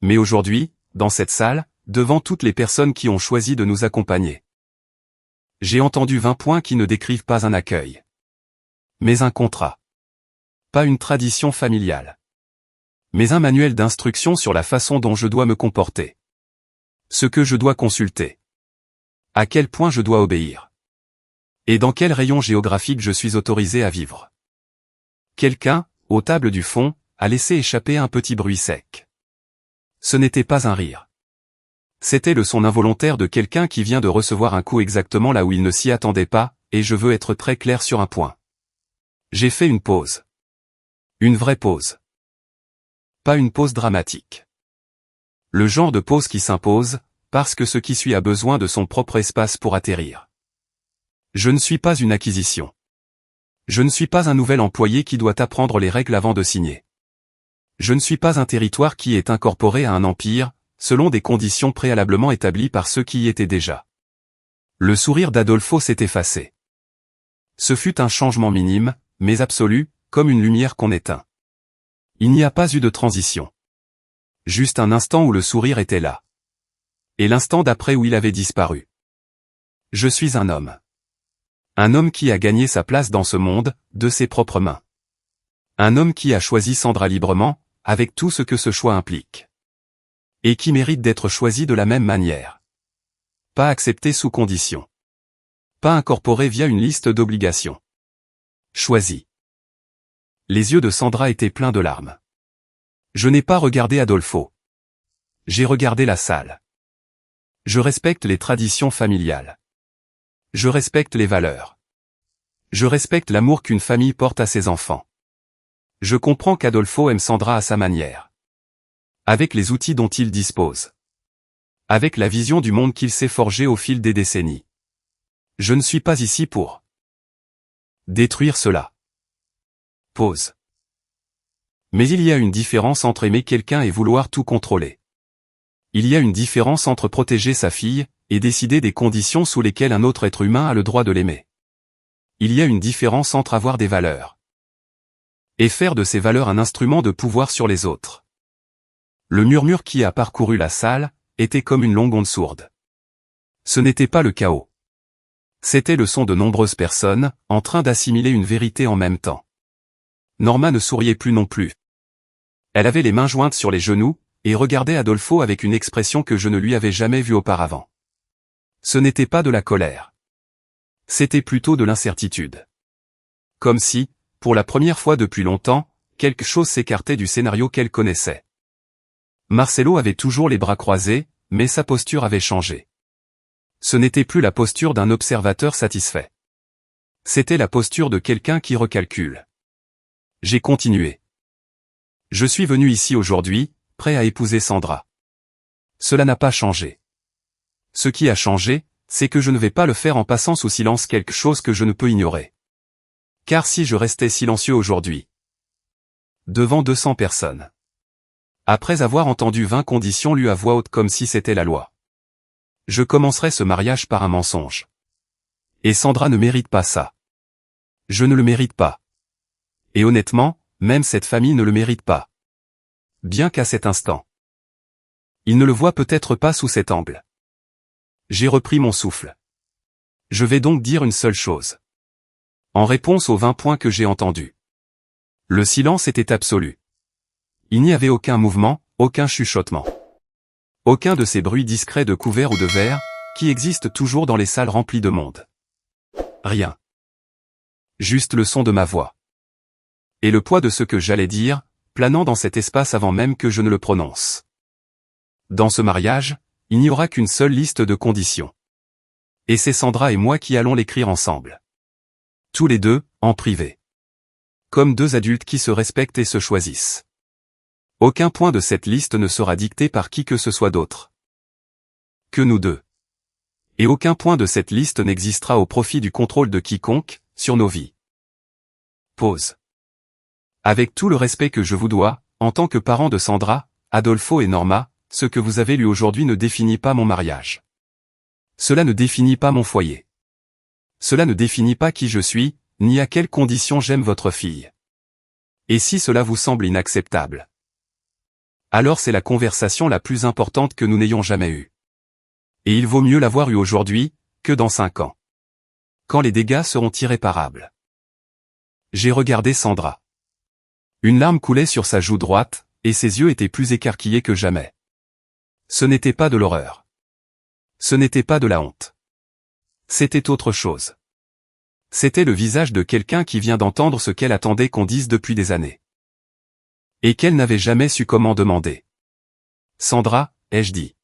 Speaker 1: Mais aujourd'hui, dans cette salle, devant toutes les personnes qui ont choisi de nous accompagner. J'ai entendu 20 points qui ne décrivent pas un accueil. Mais un contrat. Pas une tradition familiale. Mais un manuel d'instruction sur la façon dont je dois me comporter. Ce que je dois consulter. À quel point je dois obéir. Et dans quel rayon géographique je suis autorisé à vivre. Quelqu'un, aux tables du fond, a laissé échapper un petit bruit sec. Ce n'était pas un rire. C'était le son involontaire de quelqu'un qui vient de recevoir un coup exactement là où il ne s'y attendait pas, et je veux être très clair sur un point. J'ai fait une pause. Une vraie pause. Pas une pause dramatique. Le genre de pause qui s'impose, parce que ce qui suit a besoin de son propre espace pour atterrir. Je ne suis pas une acquisition. Je ne suis pas un nouvel employé qui doit apprendre les règles avant de signer. Je ne suis pas un territoire qui est incorporé à un empire, selon des conditions préalablement établies par ceux qui y étaient déjà. Le sourire d'Adolfo s'est effacé. Ce fut un changement minime, mais absolu, comme une lumière qu'on éteint. Il n'y a pas eu de transition. Juste un instant où le sourire était là. Et l'instant d'après où il avait disparu. Je suis un homme. Un homme qui a gagné sa place dans ce monde, de ses propres mains. Un homme qui a choisi Sandra librement, avec tout ce que ce choix implique. Et qui mérite d'être choisi de la même manière. Pas accepté sous condition. Pas incorporé via une liste d'obligations. Choisi. Les yeux de Sandra étaient pleins de larmes. Je n'ai pas regardé Adolfo. J'ai regardé la salle. Je respecte les traditions familiales. Je respecte les valeurs. Je respecte l'amour qu'une famille porte à ses enfants. Je comprends qu'Adolfo aime Sandra à sa manière. Avec les outils dont il dispose. Avec la vision du monde qu'il s'est forgé au fil des décennies. Je ne suis pas ici pour détruire cela. Pause. Mais il y a une différence entre aimer quelqu'un et vouloir tout contrôler. Il y a une différence entre protéger sa fille, et décider des conditions sous lesquelles un autre être humain a le droit de l'aimer. Il y a une différence entre avoir des valeurs. Et faire de ces valeurs un instrument de pouvoir sur les autres. Le murmure qui a parcouru la salle, était comme une longue onde sourde. Ce n'était pas le chaos. C'était le son de nombreuses personnes, en train d'assimiler une vérité en même temps. Norma ne souriait plus non plus. Elle avait les mains jointes sur les genoux, et regardait Adolfo avec une expression que je ne lui avais jamais vue auparavant. Ce n'était pas de la colère. C'était plutôt de l'incertitude. Comme si, pour la première fois depuis longtemps, quelque chose s'écartait du scénario qu'elle connaissait. Marcelo avait toujours les bras croisés, mais sa posture avait changé. Ce n'était plus la posture d'un observateur satisfait. C'était la posture de quelqu'un qui recalcule. J'ai continué. Je suis venu ici aujourd'hui, prêt à épouser Sandra. Cela n'a pas changé. Ce qui a changé, c'est que je ne vais pas le faire en passant sous silence quelque chose que je ne peux ignorer. Car si je restais silencieux aujourd'hui, devant 200 personnes, après avoir entendu 20 conditions lues à voix haute comme si c'était la loi, je commencerais ce mariage par un mensonge. Et Sandra ne mérite pas ça. Je ne le mérite pas. Et honnêtement, même cette famille ne le mérite pas. Bien qu'à cet instant, ils ne le voient peut-être pas sous cet angle. J'ai repris mon souffle. Je vais donc dire une seule chose. En réponse aux 20 points que j'ai entendus. Le silence était absolu. Il n'y avait aucun mouvement, aucun chuchotement. Aucun de ces bruits discrets de couverts ou de verres, qui existent toujours dans les salles remplies de monde. Rien. Juste le son de ma voix. Et le poids de ce que j'allais dire, planant dans cet espace avant même que je ne le prononce. Dans ce mariage, il n'y aura qu'une seule liste de conditions. Et c'est Sandra et moi qui allons l'écrire ensemble. Tous les deux, en privé. Comme deux adultes qui se respectent et se choisissent. Aucun point de cette liste ne sera dicté par qui que ce soit d'autre. Que nous deux. Et aucun point de cette liste n'existera au profit du contrôle de quiconque, sur nos vies. Pause. Avec tout le respect que je vous dois, en tant que parent de Sandra, Adolfo et Norma, ce que vous avez lu aujourd'hui ne définit pas mon mariage. Cela ne définit pas mon foyer. Cela ne définit pas qui je suis, ni à quelles conditions j'aime votre fille. Et si cela vous semble inacceptable, alors c'est la conversation la plus importante que nous n'ayons jamais eue. Et il vaut mieux l'avoir eue aujourd'hui, que dans 5 ans. Quand les dégâts seront irréparables. J'ai regardé Sandra. Une larme coulait sur sa joue droite, et ses yeux étaient plus écarquillés que jamais. Ce n'était pas de l'horreur. Ce n'était pas de la honte. C'était autre chose. C'était le visage de quelqu'un qui vient d'entendre ce qu'elle attendait qu'on dise depuis des années. Et qu'elle n'avait jamais su comment demander. Sandra, ai-je dit.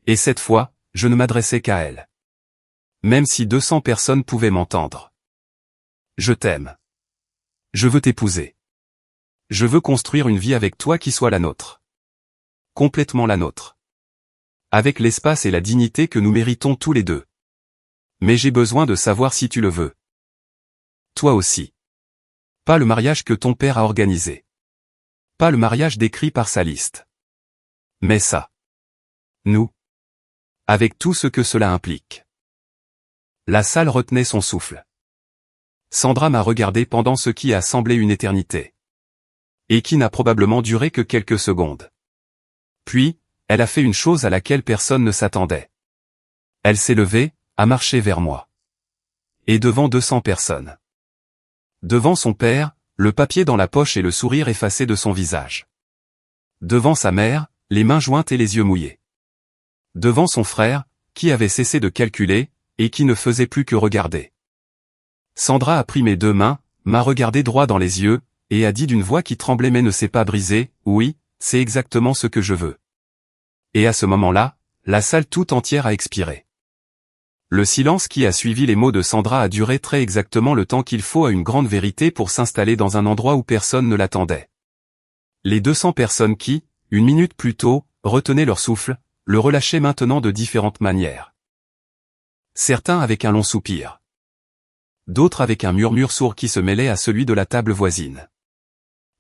Speaker 1: Et cette fois, je ne m'adressais qu'à elle. Même si 200 personnes pouvaient m'entendre. Je t'aime. Je veux t'épouser. Je veux construire une vie avec toi qui soit la nôtre. Complètement la nôtre. Avec l'espace et la dignité que nous méritons tous les deux. Mais j'ai besoin de savoir si tu le veux. Toi aussi. Pas le mariage que ton père a organisé. Pas le mariage décrit par sa liste. Mais ça. Nous. Avec tout ce que cela implique. La salle retenait son souffle. Sandra m'a regardé pendant ce qui a semblé une éternité. Et qui n'a probablement duré que quelques secondes. Puis, elle a fait une chose à laquelle personne ne s'attendait. Elle s'est levée, a marché vers moi. Et devant 200 personnes. Devant son père, le papier dans la poche et le sourire effacé de son visage. Devant sa mère, les mains jointes et les yeux mouillés. Devant son frère, qui avait cessé de calculer, et qui ne faisait plus que regarder. Sandra a pris mes 2 mains, m'a regardé droit dans les yeux, et a dit d'une voix qui tremblait mais ne s'est pas brisée, « Oui, c'est exactement ce que je veux. » Et à ce moment-là, la salle tout entière a expiré. Le silence qui a suivi les mots de Sandra a duré très exactement le temps qu'il faut à une grande vérité pour s'installer dans un endroit où personne ne l'attendait. Les 200 personnes qui, une minute plus tôt, retenaient leur souffle, le relâchaient maintenant de différentes manières. Certains avec un long soupir. D'autres avec un murmure sourd qui se mêlait à celui de la table voisine.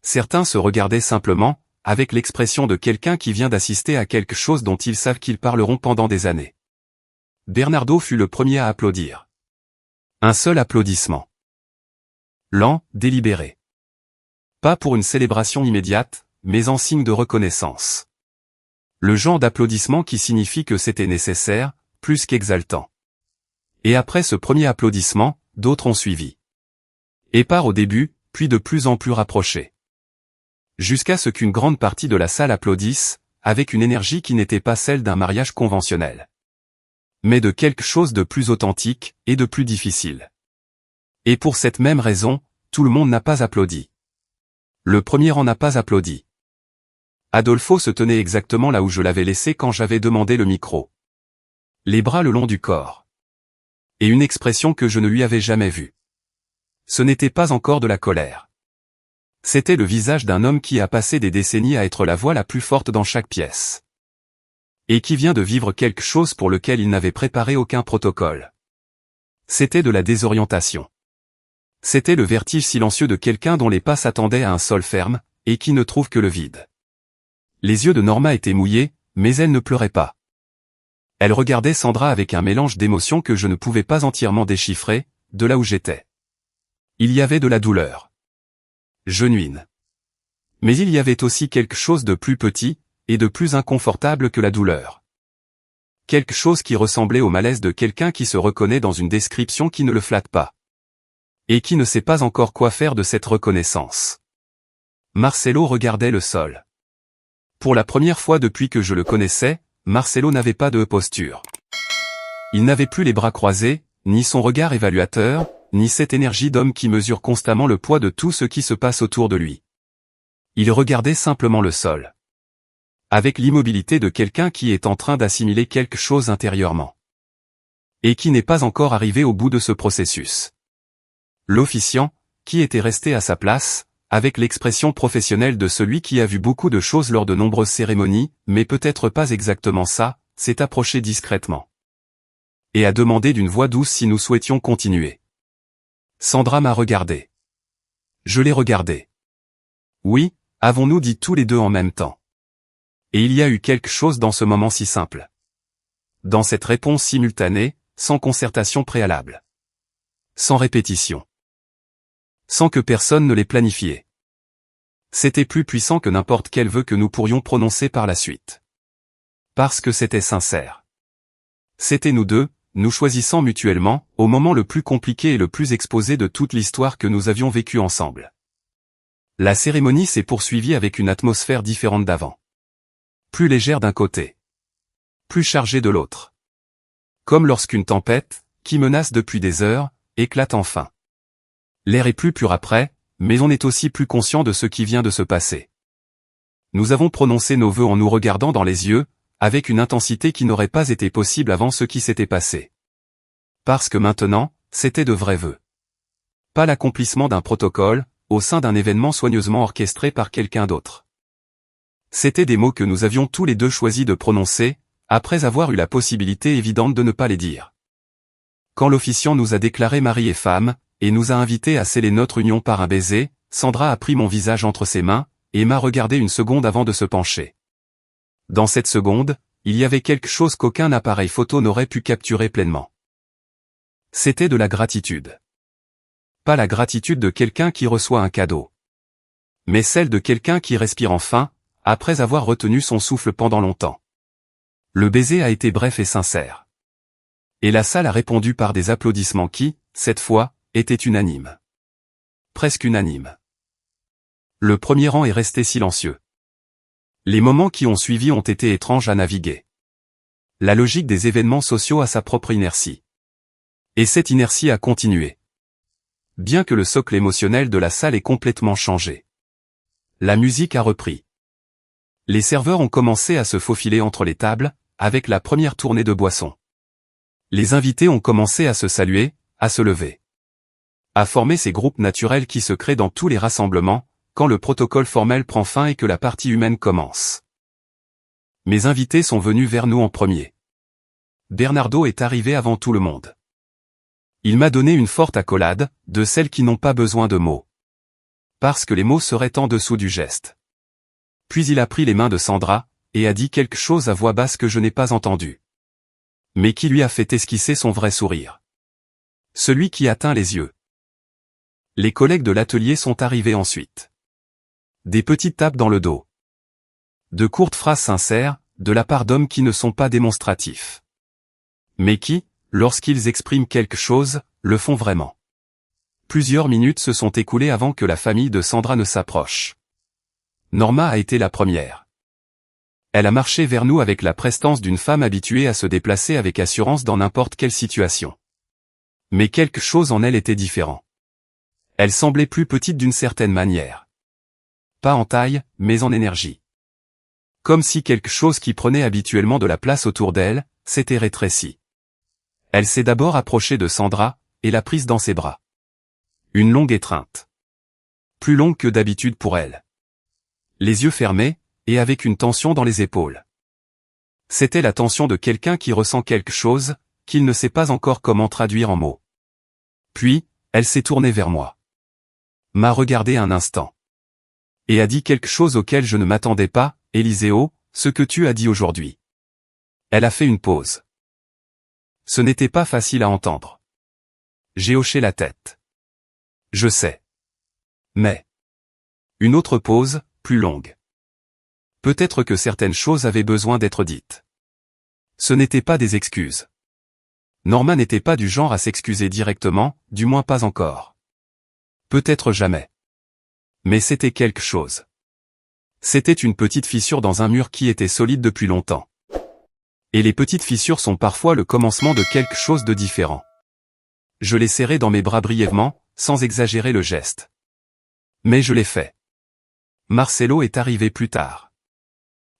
Speaker 1: Certains se regardaient simplement, avec l'expression de quelqu'un qui vient d'assister à quelque chose dont ils savent qu'ils parleront pendant des années. Bernardo fut le premier à applaudir. Un seul applaudissement. Lent, délibéré. Pas pour une célébration immédiate, mais en signe de reconnaissance. Le genre d'applaudissement qui signifie que c'était nécessaire, plus qu'exaltant. Et après ce premier applaudissement, d'autres ont suivi. Épars au début, puis de plus en plus rapprochés. Jusqu'à ce qu'une grande partie de la salle applaudisse, avec une énergie qui n'était pas celle d'un mariage conventionnel. Mais de quelque chose de plus authentique, et de plus difficile. Et pour cette même raison, tout le monde n'a pas applaudi. Le premier en n'a pas applaudi. Adolfo se tenait exactement là où je l'avais laissé quand j'avais demandé le micro. Les bras le long du corps. Et une expression que je ne lui avais jamais vue. Ce n'était pas encore de la colère. C'était le visage d'un homme qui a passé des décennies à être la voix la plus forte dans chaque pièce. Et qui vient de vivre quelque chose pour lequel il n'avait préparé aucun protocole. C'était de la désorientation. C'était le vertige silencieux de quelqu'un dont les pas s'attendaient à un sol ferme, et qui ne trouve que le vide. Les yeux de Norma étaient mouillés, mais elle ne pleurait pas. Elle regardait Sandra avec un mélange d'émotions que je ne pouvais pas entièrement déchiffrer, de là où j'étais. Il y avait de la douleur. Genuine. Mais il y avait aussi quelque chose de plus petit, et de plus inconfortable que la douleur. quelque chose qui ressemblait au malaise de quelqu'un qui se reconnaît dans une description qui ne le flatte pas. Et qui ne sait pas encore quoi faire de cette reconnaissance. Marcelo regardait le sol. Pour la première fois depuis que je le connaissais, Marcelo n'avait pas de posture. Il n'avait plus les bras croisés, ni son regard évaluateur, ni cette énergie d'homme qui mesure constamment le poids de tout ce qui se passe autour de lui. Il regardait simplement le sol. Avec l'immobilité de quelqu'un qui est en train d'assimiler quelque chose intérieurement. Et qui n'est pas encore arrivé au bout de ce processus. L'officiant, qui était resté à sa place, avec l'expression professionnelle de celui qui a vu beaucoup de choses lors de nombreuses cérémonies, mais peut-être pas exactement ça, s'est approché discrètement. Et a demandé d'une voix douce si nous souhaitions continuer. Sandra m'a regardé. Je l'ai regardé. Oui, avons-nous dit tous les deux en même temps. Et il y a eu quelque chose dans ce moment si simple. Dans cette réponse simultanée, sans concertation préalable. Sans répétition. Sans que personne ne l'ait planifié. C'était plus puissant que n'importe quel vœu que nous pourrions prononcer par la suite. Parce que c'était sincère. C'était nous deux, nous choisissant mutuellement, au moment le plus compliqué et le plus exposé de toute l'histoire que nous avions vécue ensemble. La cérémonie s'est poursuivie avec une atmosphère différente d'avant. Plus légère d'un côté. Plus chargée de l'autre. Comme lorsqu'une tempête, qui menace depuis des heures, éclate enfin. L'air est plus pur après, mais on est aussi plus conscient de ce qui vient de se passer. Nous avons prononcé nos vœux en nous regardant dans les yeux, avec une intensité qui n'aurait pas été possible avant ce qui s'était passé. Parce que maintenant, c'était de vrais vœux. Pas l'accomplissement d'un protocole, au sein d'un événement soigneusement orchestré par quelqu'un d'autre. C'étaient des mots que nous avions tous les deux choisi de prononcer, après avoir eu la possibilité évidente de ne pas les dire. Quand l'officiant nous a déclarés mari et femme, et nous a invités à sceller notre union par un baiser, Sandra a pris mon visage entre ses mains, et m'a regardé une seconde avant de se pencher. Dans cette seconde, il y avait quelque chose qu'aucun appareil photo n'aurait pu capturer pleinement. C'était de la gratitude. Pas la gratitude de quelqu'un qui reçoit un cadeau. Mais celle de quelqu'un qui respire enfin, après avoir retenu son souffle pendant longtemps. Le baiser a été bref et sincère. Et la salle a répondu par des applaudissements qui, cette fois, étaient unanimes. Presque unanimes. Le premier rang est resté silencieux. Les moments qui ont suivi ont été étranges à naviguer. La logique des événements sociaux a sa propre inertie. Et cette inertie a continué. Bien que le socle émotionnel de la salle ait complètement changé. La musique a repris. Les serveurs ont commencé à se faufiler entre les tables, avec la première tournée de boissons. Les invités ont commencé à se saluer, à se lever. À former ces groupes naturels qui se créent dans tous les rassemblements, quand le protocole formel prend fin et que la partie humaine commence. Mes invités sont venus vers nous en premier. Bernardo est arrivé avant tout le monde. Il m'a donné une forte accolade, de celles qui n'ont pas besoin de mots. Parce que les mots seraient en dessous du geste. Puis il a pris les mains de Sandra, et a dit quelque chose à voix basse que je n'ai pas entendu. Mais qui lui a fait esquisser son vrai sourire. Celui qui atteint les yeux. Les collègues de l'atelier sont arrivés ensuite. Des petites tapes dans le dos. De courtes phrases sincères, de la part d'hommes qui ne sont pas démonstratifs. Mais qui, lorsqu'ils expriment quelque chose, le font vraiment. Plusieurs minutes se sont écoulées avant que la famille de Sandra ne s'approche. Norma a été la première. Elle a marché vers nous avec la prestance d'une femme habituée à se déplacer avec assurance dans n'importe quelle situation. Mais quelque chose en elle était différent. Elle semblait plus petite d'une certaine manière. Pas en taille, mais en énergie. Comme si quelque chose qui prenait habituellement de la place autour d'elle, s'était rétréci. Elle s'est d'abord approchée de Sandra, et l'a prise dans ses bras. Une longue étreinte. Plus longue que d'habitude pour elle. Les yeux fermés, et avec une tension dans les épaules. C'était la tension de quelqu'un qui ressent quelque chose, qu'il ne sait pas encore comment traduire en mots. Puis, elle s'est tournée vers moi. M'a regardé un instant. Et a dit quelque chose auquel je ne m'attendais pas, Eliseo, ce que tu as dit aujourd'hui. Elle a fait une pause. Ce n'était pas facile à entendre. J'ai hoché la tête. Je sais. Mais. Une autre pause, plus longue. Peut-être que certaines choses avaient besoin d'être dites. Ce n'étaient pas des excuses. Norma n'était pas du genre à s'excuser directement, du moins pas encore. Peut-être jamais. Mais c'était quelque chose. C'était une petite fissure dans un mur qui était solide depuis longtemps. Et les petites fissures sont parfois le commencement de quelque chose de différent. Je l'ai serré dans mes bras brièvement, sans exagérer le geste. Mais je l'ai fait. Marcelo est arrivé plus tard.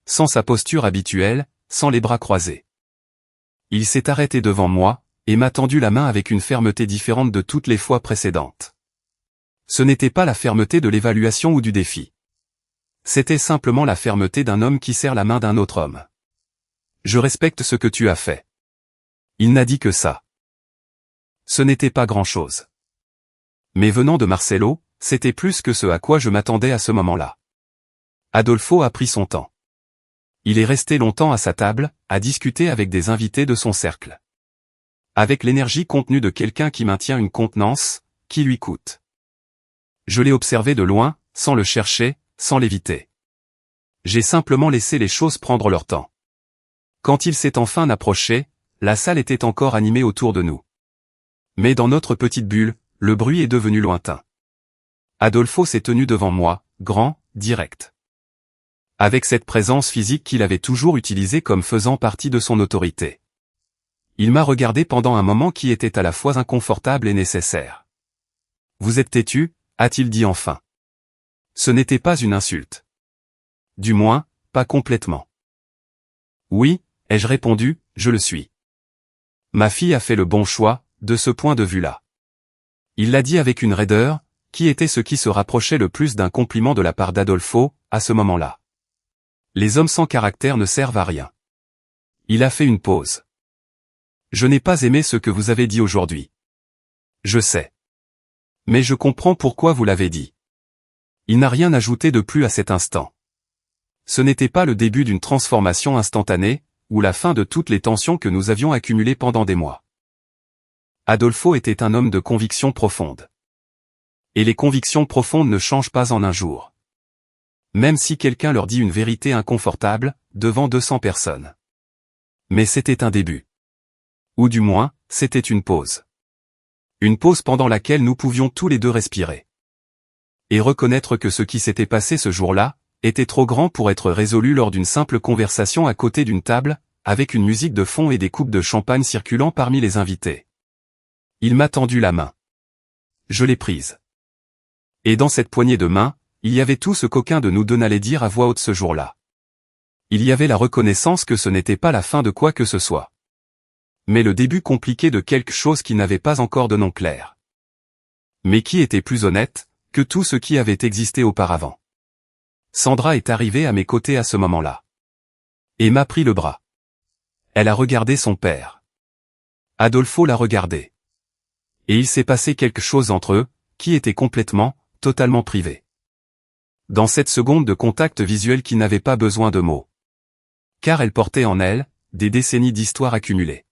Speaker 1: Sans sa posture habituelle, sans les bras croisés. Il s'est arrêté devant moi, et m'a tendu la main avec une fermeté différente de toutes les fois précédentes. Ce n'était pas la fermeté de l'évaluation ou du défi. C'était simplement la fermeté d'un homme qui serre la main d'un autre homme. Je respecte ce que tu as fait. Il n'a dit que ça. Ce n'était pas grand-chose. Mais venant de Marcelo, c'était plus que ce à quoi je m'attendais à ce moment-là. Adolfo a pris son temps. Il est resté longtemps à sa table, à discuter avec des invités de son cercle. Avec l'énergie contenue de quelqu'un qui maintient une contenance, qui lui coûte. Je l'ai observé de loin, sans le chercher, sans l'éviter. J'ai simplement laissé les choses prendre leur temps. Quand il s'est enfin approché, la salle était encore animée autour de nous. Mais dans notre petite bulle, le bruit est devenu lointain. Adolfo s'est tenu devant moi, grand, direct. Avec cette présence physique qu'il avait toujours utilisée comme faisant partie de son autorité. Il m'a regardé pendant un moment qui était à la fois inconfortable et nécessaire. « Vous êtes têtu ?» a-t-il dit enfin. Ce n'était pas une insulte. Du moins, pas complètement. Oui, ai-je répondu, je le suis. Ma fille a fait le bon choix, de ce point de vue-là. Il l'a dit avec une raideur, qui était ce qui se rapprochait le plus d'un compliment de la part d'Adolfo, à ce moment-là. Les hommes sans caractère ne servent à rien. Il a fait une pause. Je n'ai pas aimé ce que vous avez dit aujourd'hui. Je sais. Mais je comprends pourquoi vous l'avez dit. Il n'a rien ajouté de plus à cet instant. Ce n'était pas le début d'une transformation instantanée, ou la fin de toutes les tensions que nous avions accumulées pendant des mois. Adolfo était un homme de conviction profonde. Et les convictions profondes ne changent pas en un jour. Même si quelqu'un leur dit une vérité inconfortable, devant 200 personnes. Mais c'était un début. Ou du moins, c'était une pause. Une pause pendant laquelle nous pouvions tous les deux respirer. Et reconnaître que ce qui s'était passé ce jour-là, était trop grand pour être résolu lors d'une simple conversation à côté d'une table, avec une musique de fond et des coupes de champagne circulant parmi les invités. Il m'a tendu la main. Je l'ai prise. Et dans cette poignée de main, il y avait tout ce qu'aucun de nous deux n'allait dire à voix haute ce jour-là. Il y avait la reconnaissance que ce n'était pas la fin de quoi que ce soit. Mais le début compliqué de quelque chose qui n'avait pas encore de nom clair. Mais qui était plus honnête, que tout ce qui avait existé auparavant. Sandra est arrivée à mes côtés à ce moment-là. Et m'a pris le bras. Elle a regardé son père. Adolfo l'a regardé. Et il s'est passé quelque chose entre eux, qui était complètement, totalement privé. Dans cette seconde de contact visuel qui n'avait pas besoin de mots. Car elle portait en elle, des décennies d'histoire accumulées.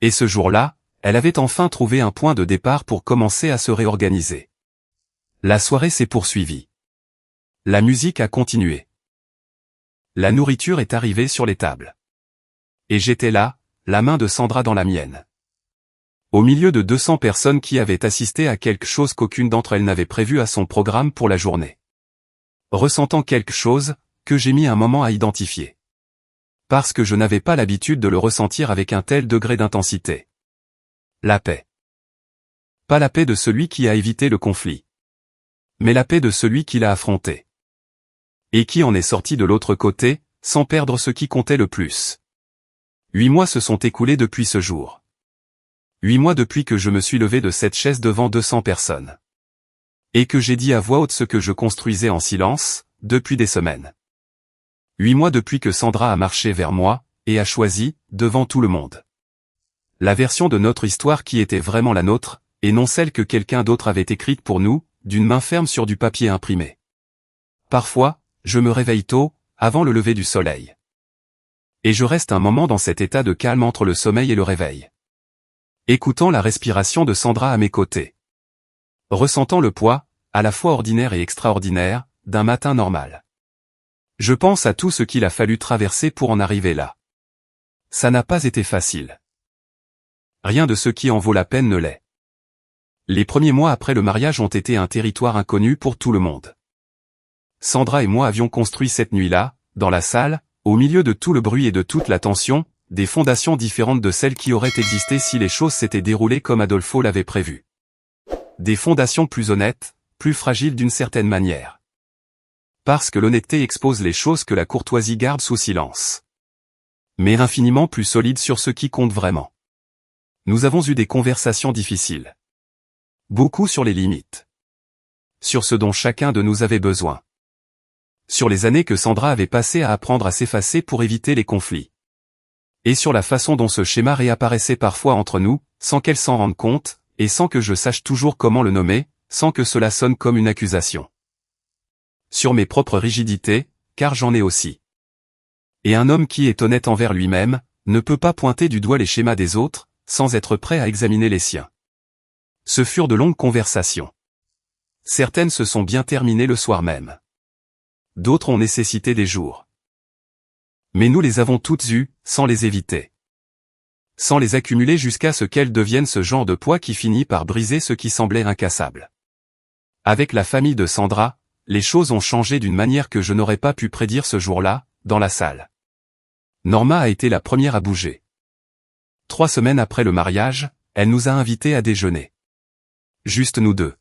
Speaker 1: Et ce jour-là, elle avait enfin trouvé un point de départ pour commencer à se réorganiser. La soirée s'est poursuivie. La musique a continué. La nourriture est arrivée sur les tables. Et j'étais là, la main de Sandra dans la mienne. Au milieu de 200 personnes qui avaient assisté à quelque chose qu'aucune d'entre elles n'avait prévu à son programme pour la journée. Ressentant quelque chose, que j'ai mis un moment à identifier. Parce que je n'avais pas l'habitude de le ressentir avec un tel degré d'intensité. La paix. Pas la paix de celui qui a évité le conflit. Mais la paix de celui qui l'a affronté. Et qui en est sorti de l'autre côté, sans perdre ce qui comptait le plus. 8 mois se sont écoulés depuis ce jour. 8 mois depuis que je me suis levé de cette chaise devant 200 personnes. Et que j'ai dit à voix haute ce que je construisais en silence, depuis des semaines. 8 mois depuis que Sandra a marché vers moi, et a choisi, devant tout le monde. La version de notre histoire qui était vraiment la nôtre, et non celle que quelqu'un d'autre avait écrite pour nous, d'une main ferme sur du papier imprimé. Parfois, je me réveille tôt, avant le lever du soleil. Et je reste un moment dans cet état de calme entre le sommeil et le réveil. Écoutant la respiration de Sandra à mes côtés. Ressentant le poids, à la fois ordinaire et extraordinaire, d'un matin normal. Je pense à tout ce qu'il a fallu traverser pour en arriver là. Ça n'a pas été facile. Rien de ce qui en vaut la peine ne l'est. Les premiers mois après le mariage ont été un territoire inconnu pour tout le monde. Sandra et moi avions construit cette nuit-là, dans la salle, au milieu de tout le bruit et de toute la tension, des fondations différentes de celles qui auraient existé si les choses s'étaient déroulées comme Adolfo l'avait prévu. Des fondations plus honnêtes, plus fragiles d'une certaine manière. Parce que l'honnêteté expose les choses que la courtoisie garde sous silence. Mais infiniment plus solides sur ce qui compte vraiment. Nous avons eu des conversations difficiles. Beaucoup sur les limites. Sur ce dont chacun de nous avait besoin. Sur les années que Sandra avait passées à apprendre à s'effacer pour éviter les conflits. Et sur la façon dont ce schéma réapparaissait parfois entre nous, sans qu'elle s'en rende compte, et sans que je sache toujours comment le nommer, sans que cela sonne comme une accusation. Sur mes propres rigidités, car j'en ai aussi. Et un homme qui est honnête envers lui-même, ne peut pas pointer du doigt les schémas des autres, sans être prêt à examiner les siens. Ce furent de longues conversations. Certaines se sont bien terminées le soir même. D'autres ont nécessité des jours. Mais nous les avons toutes eues, sans les éviter. Sans les accumuler jusqu'à ce qu'elles deviennent ce genre de poids qui finit par briser ce qui semblait incassable. Avec la famille de Sandra, les choses ont changé d'une manière que je n'aurais pas pu prédire ce jour-là, dans la salle. Norma a été la première à bouger. 3 semaines après le mariage, elle nous a invités à déjeuner. Juste nous deux.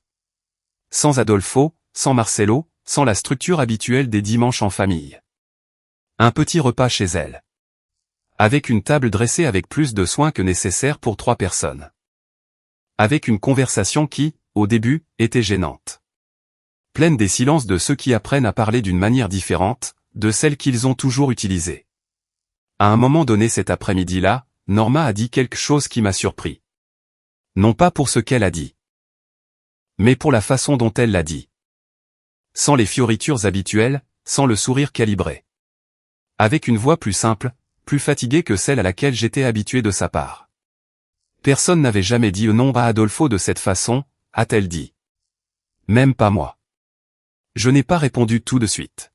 Speaker 1: Sans Adolfo, sans Marcelo, sans la structure habituelle des dimanches en famille. Un petit repas chez elle. Avec une table dressée avec plus de soin que nécessaire pour 3 personnes. Avec une conversation qui, au début, était gênante. Pleine des silences de ceux qui apprennent à parler d'une manière différente, de celle qu'ils ont toujours utilisée. À un moment donné cet après-midi-là, Norma a dit quelque chose qui m'a surpris. Non pas pour ce qu'elle a dit. Mais pour la façon dont elle l'a dit. Sans les fioritures habituelles, sans le sourire calibré. Avec une voix plus simple, plus fatiguée que celle à laquelle j'étais habitué de sa part. Personne n'avait jamais dit non à Adolfo de cette façon, a-t-elle dit. Même pas moi. Je n'ai pas répondu tout de suite.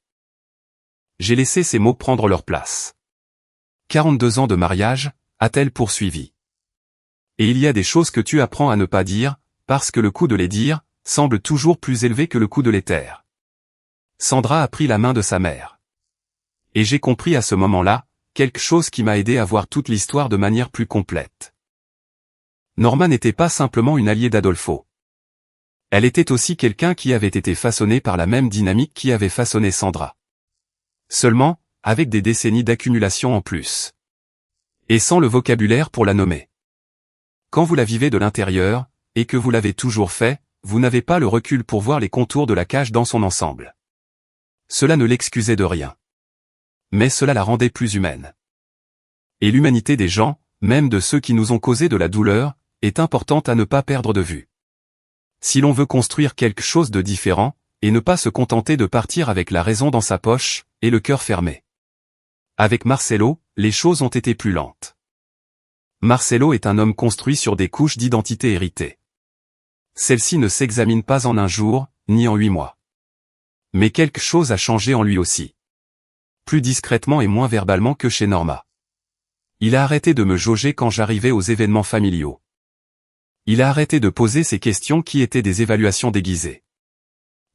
Speaker 1: J'ai laissé ces mots prendre leur place. 42 ans de mariage, a-t-elle poursuivi. Et il y a des choses que tu apprends à ne pas dire, parce que le coût de les dire, semble toujours plus élevé que le coût de les taire. Sandra a pris la main de sa mère. Et j'ai compris à ce moment-là, quelque chose qui m'a aidé à voir toute l'histoire de manière plus complète. Norma n'était pas simplement une alliée d'Adolfo. Elle était aussi quelqu'un qui avait été façonné par la même dynamique qui avait façonné Sandra. Seulement, avec des décennies d'accumulation en plus. Et sans le vocabulaire pour la nommer. Quand vous la vivez de l'intérieur, et que vous l'avez toujours fait, vous n'avez pas le recul pour voir les contours de la cage dans son ensemble. Cela ne l'excusait de rien. Mais cela la rendait plus humaine. Et l'humanité des gens, même de ceux qui nous ont causé de la douleur, est importante à ne pas perdre de vue. Si l'on veut construire quelque chose de différent, et ne pas se contenter de partir avec la raison dans sa poche, et le cœur fermé. Avec Marcelo, les choses ont été plus lentes. Marcelo est un homme construit sur des couches d'identité héritées. Celle-ci ne s'examine pas en un jour, ni en 8 mois. Mais quelque chose a changé en lui aussi. Plus discrètement et moins verbalement que chez Norma. Il a arrêté de me jauger quand j'arrivais aux événements familiaux. Il a arrêté de poser ces questions qui étaient des évaluations déguisées.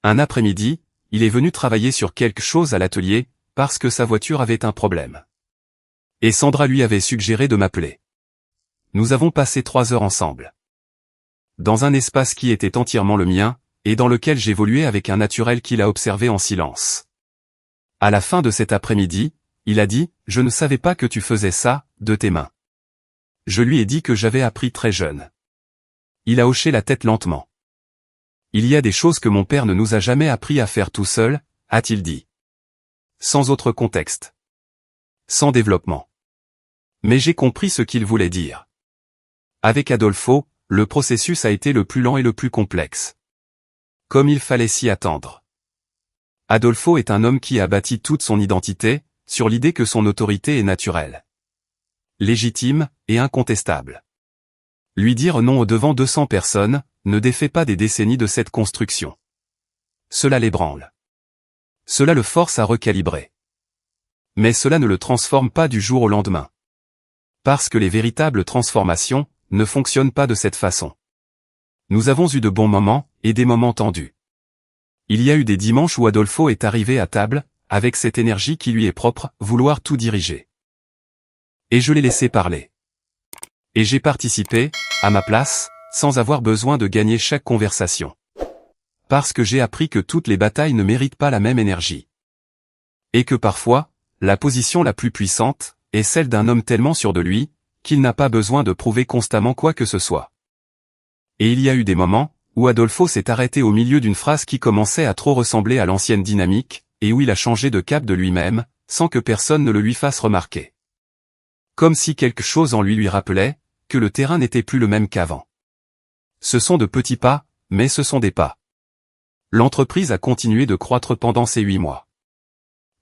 Speaker 1: Un après-midi, il est venu travailler sur quelque chose à l'atelier, parce que sa voiture avait un problème. Et Sandra lui avait suggéré de m'appeler. Nous avons passé 3 heures ensemble. Dans un espace qui était entièrement le mien, et dans lequel j'évoluais avec un naturel qu'il a observé en silence. À la fin de cet après-midi, il a dit, « Je ne savais pas que tu faisais ça, de tes mains. » Je lui ai dit que j'avais appris très jeune. Il a hoché la tête lentement. « Il y a des choses que mon père ne nous a jamais appris à faire tout seul, » a-t-il dit. Sans autre contexte. Sans développement. Mais j'ai compris ce qu'il voulait dire. Avec Adolfo, le processus a été le plus lent et le plus complexe. Comme il fallait s'y attendre. Adolfo est un homme qui a bâti toute son identité, sur l'idée que son autorité est naturelle. Légitime, et incontestable. Lui dire non au-devant 200 personnes, ne défait pas des décennies de cette construction. Cela l'ébranle. Cela le force à recalibrer. Mais cela ne le transforme pas du jour au lendemain. Parce que les véritables transformations ne fonctionnent pas de cette façon. Nous avons eu de bons moments et des moments tendus. Il y a eu des dimanches où Adolfo est arrivé à table, avec cette énergie qui lui est propre, vouloir tout diriger. Et je l'ai laissé parler. Et j'ai participé, à ma place, sans avoir besoin de gagner chaque conversation. Parce que j'ai appris que toutes les batailles ne méritent pas la même énergie. Et que parfois, la position la plus puissante est celle d'un homme tellement sûr de lui, qu'il n'a pas besoin de prouver constamment quoi que ce soit. Et il y a eu des moments où Adolfo s'est arrêté au milieu d'une phrase qui commençait à trop ressembler à l'ancienne dynamique, et où il a changé de cap de lui-même, sans que personne ne le lui fasse remarquer. Comme si quelque chose en lui rappelait que le terrain n'était plus le même qu'avant. Ce sont de petits pas, mais ce sont des pas. L'entreprise a continué de croître pendant ces 8 mois.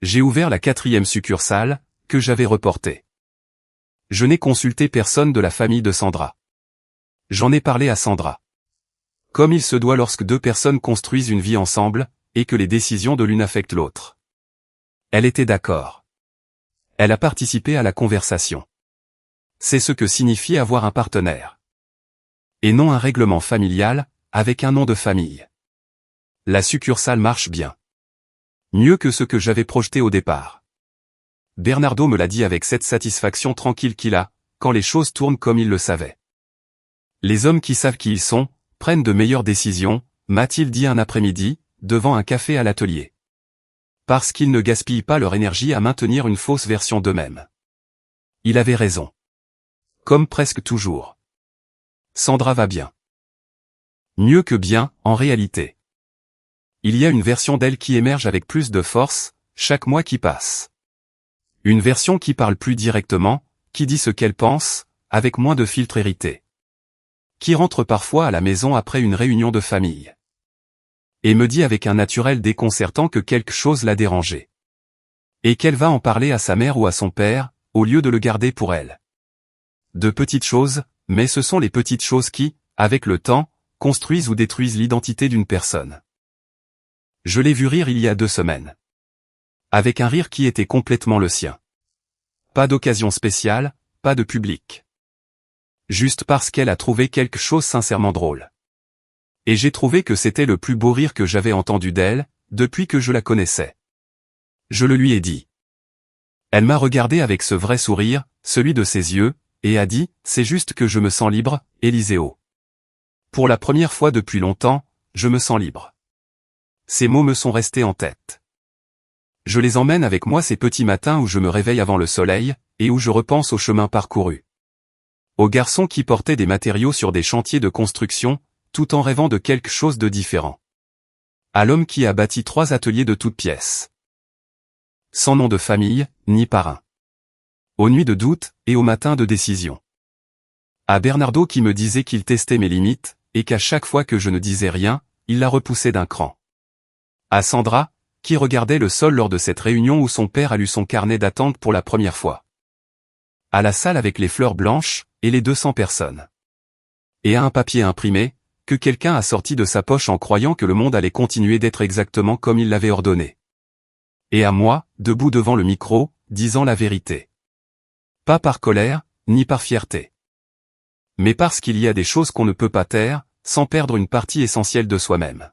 Speaker 1: J'ai ouvert la 4e succursale, que j'avais reportée. Je n'ai consulté personne de la famille de Sandra. J'en ai parlé à Sandra. Comme il se doit lorsque 2 personnes construisent une vie ensemble, et que les décisions de l'une affectent l'autre. Elle était d'accord. Elle a participé à la conversation. C'est ce que signifie avoir un partenaire. Et non un règlement familial, avec un nom de famille. La succursale marche bien. Mieux que ce que j'avais projeté au départ. Bernardo me l'a dit avec cette satisfaction tranquille qu'il a, quand les choses tournent comme il le savait. Les hommes qui savent qui ils sont, prennent de meilleures décisions, m'a-t-il dit un après-midi, devant un café à l'atelier. Parce qu'ils ne gaspillent pas leur énergie à maintenir une fausse version d'eux-mêmes. Il avait raison. Comme presque toujours. Sandra va bien. Mieux que bien, en réalité. Il y a une version d'elle qui émerge avec plus de force, chaque mois qui passe. Une version qui parle plus directement, qui dit ce qu'elle pense, avec moins de filtres hérités. Qui rentre parfois à la maison après une réunion de famille. Et me dit avec un naturel déconcertant que quelque chose l'a dérangé. Et qu'elle va en parler à sa mère ou à son père, au lieu de le garder pour elle. De petites choses, mais ce sont les petites choses qui, avec le temps, construisent ou détruisent l'identité d'une personne. Je l'ai vu rire il y a 2 semaines. Avec un rire qui était complètement le sien. Pas d'occasion spéciale, pas de public. Juste parce qu'elle a trouvé quelque chose sincèrement drôle. Et j'ai trouvé que c'était le plus beau rire que j'avais entendu d'elle, depuis que je la connaissais. Je le lui ai dit. Elle m'a regardé avec ce vrai sourire, celui de ses yeux, et a dit, c'est juste que je me sens libre, Éliseo. Pour la première fois depuis longtemps, je me sens libre. Ces mots me sont restés en tête. Je les emmène avec moi ces petits matins où je me réveille avant le soleil, et où je repense au chemin parcouru. Aux garçons qui portaient des matériaux sur des chantiers de construction, tout en rêvant de quelque chose de différent. À l'homme qui a bâti 3 ateliers de toutes pièces. Sans nom de famille, ni parrain. Aux nuits de doute, et aux matins de décision. À Bernardo qui me disait qu'il testait mes limites, et qu'à chaque fois que je ne disais rien, il la repoussait d'un cran. À Sandra, qui regardait le sol lors de cette réunion où son père a lu son carnet d'attente pour la première fois. À la salle avec les fleurs blanches, et les 200 personnes. Et à un papier imprimé, que quelqu'un a sorti de sa poche en croyant que le monde allait continuer d'être exactement comme il l'avait ordonné. Et à moi, debout devant le micro, disant la vérité. Pas par colère, ni par fierté. Mais parce qu'il y a des choses qu'on ne peut pas taire, sans perdre une partie essentielle de soi-même.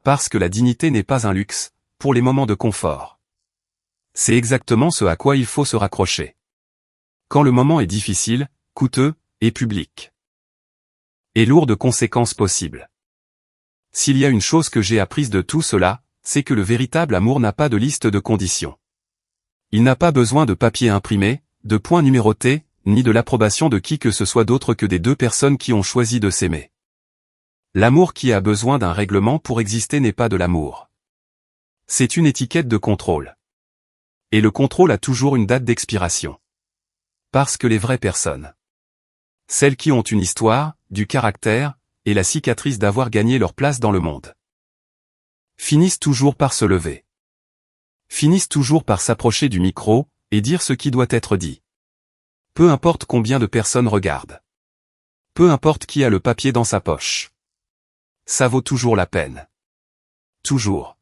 Speaker 1: Parce que la dignité n'est pas un luxe, pour les moments de confort. C'est exactement ce à quoi il faut se raccrocher. Quand le moment est difficile, coûteux, et public. Et lourd de conséquences possibles. S'il y a une chose que j'ai apprise de tout cela, c'est que le véritable amour n'a pas de liste de conditions. Il n'a pas besoin de papier imprimé, de points numérotés, ni de l'approbation de qui que ce soit d'autre que des 2 personnes qui ont choisi de s'aimer. L'amour qui a besoin d'un règlement pour exister n'est pas de l'amour. C'est une étiquette de contrôle. Et le contrôle a toujours une date d'expiration. Parce que les vraies personnes, celles qui ont une histoire, du caractère, et la cicatrice d'avoir gagné leur place dans le monde, finissent toujours par se lever. Finissent toujours par s'approcher du micro, et dire ce qui doit être dit. Peu importe combien de personnes regardent. Peu importe qui a le papier dans sa poche. Ça vaut toujours la peine. Toujours.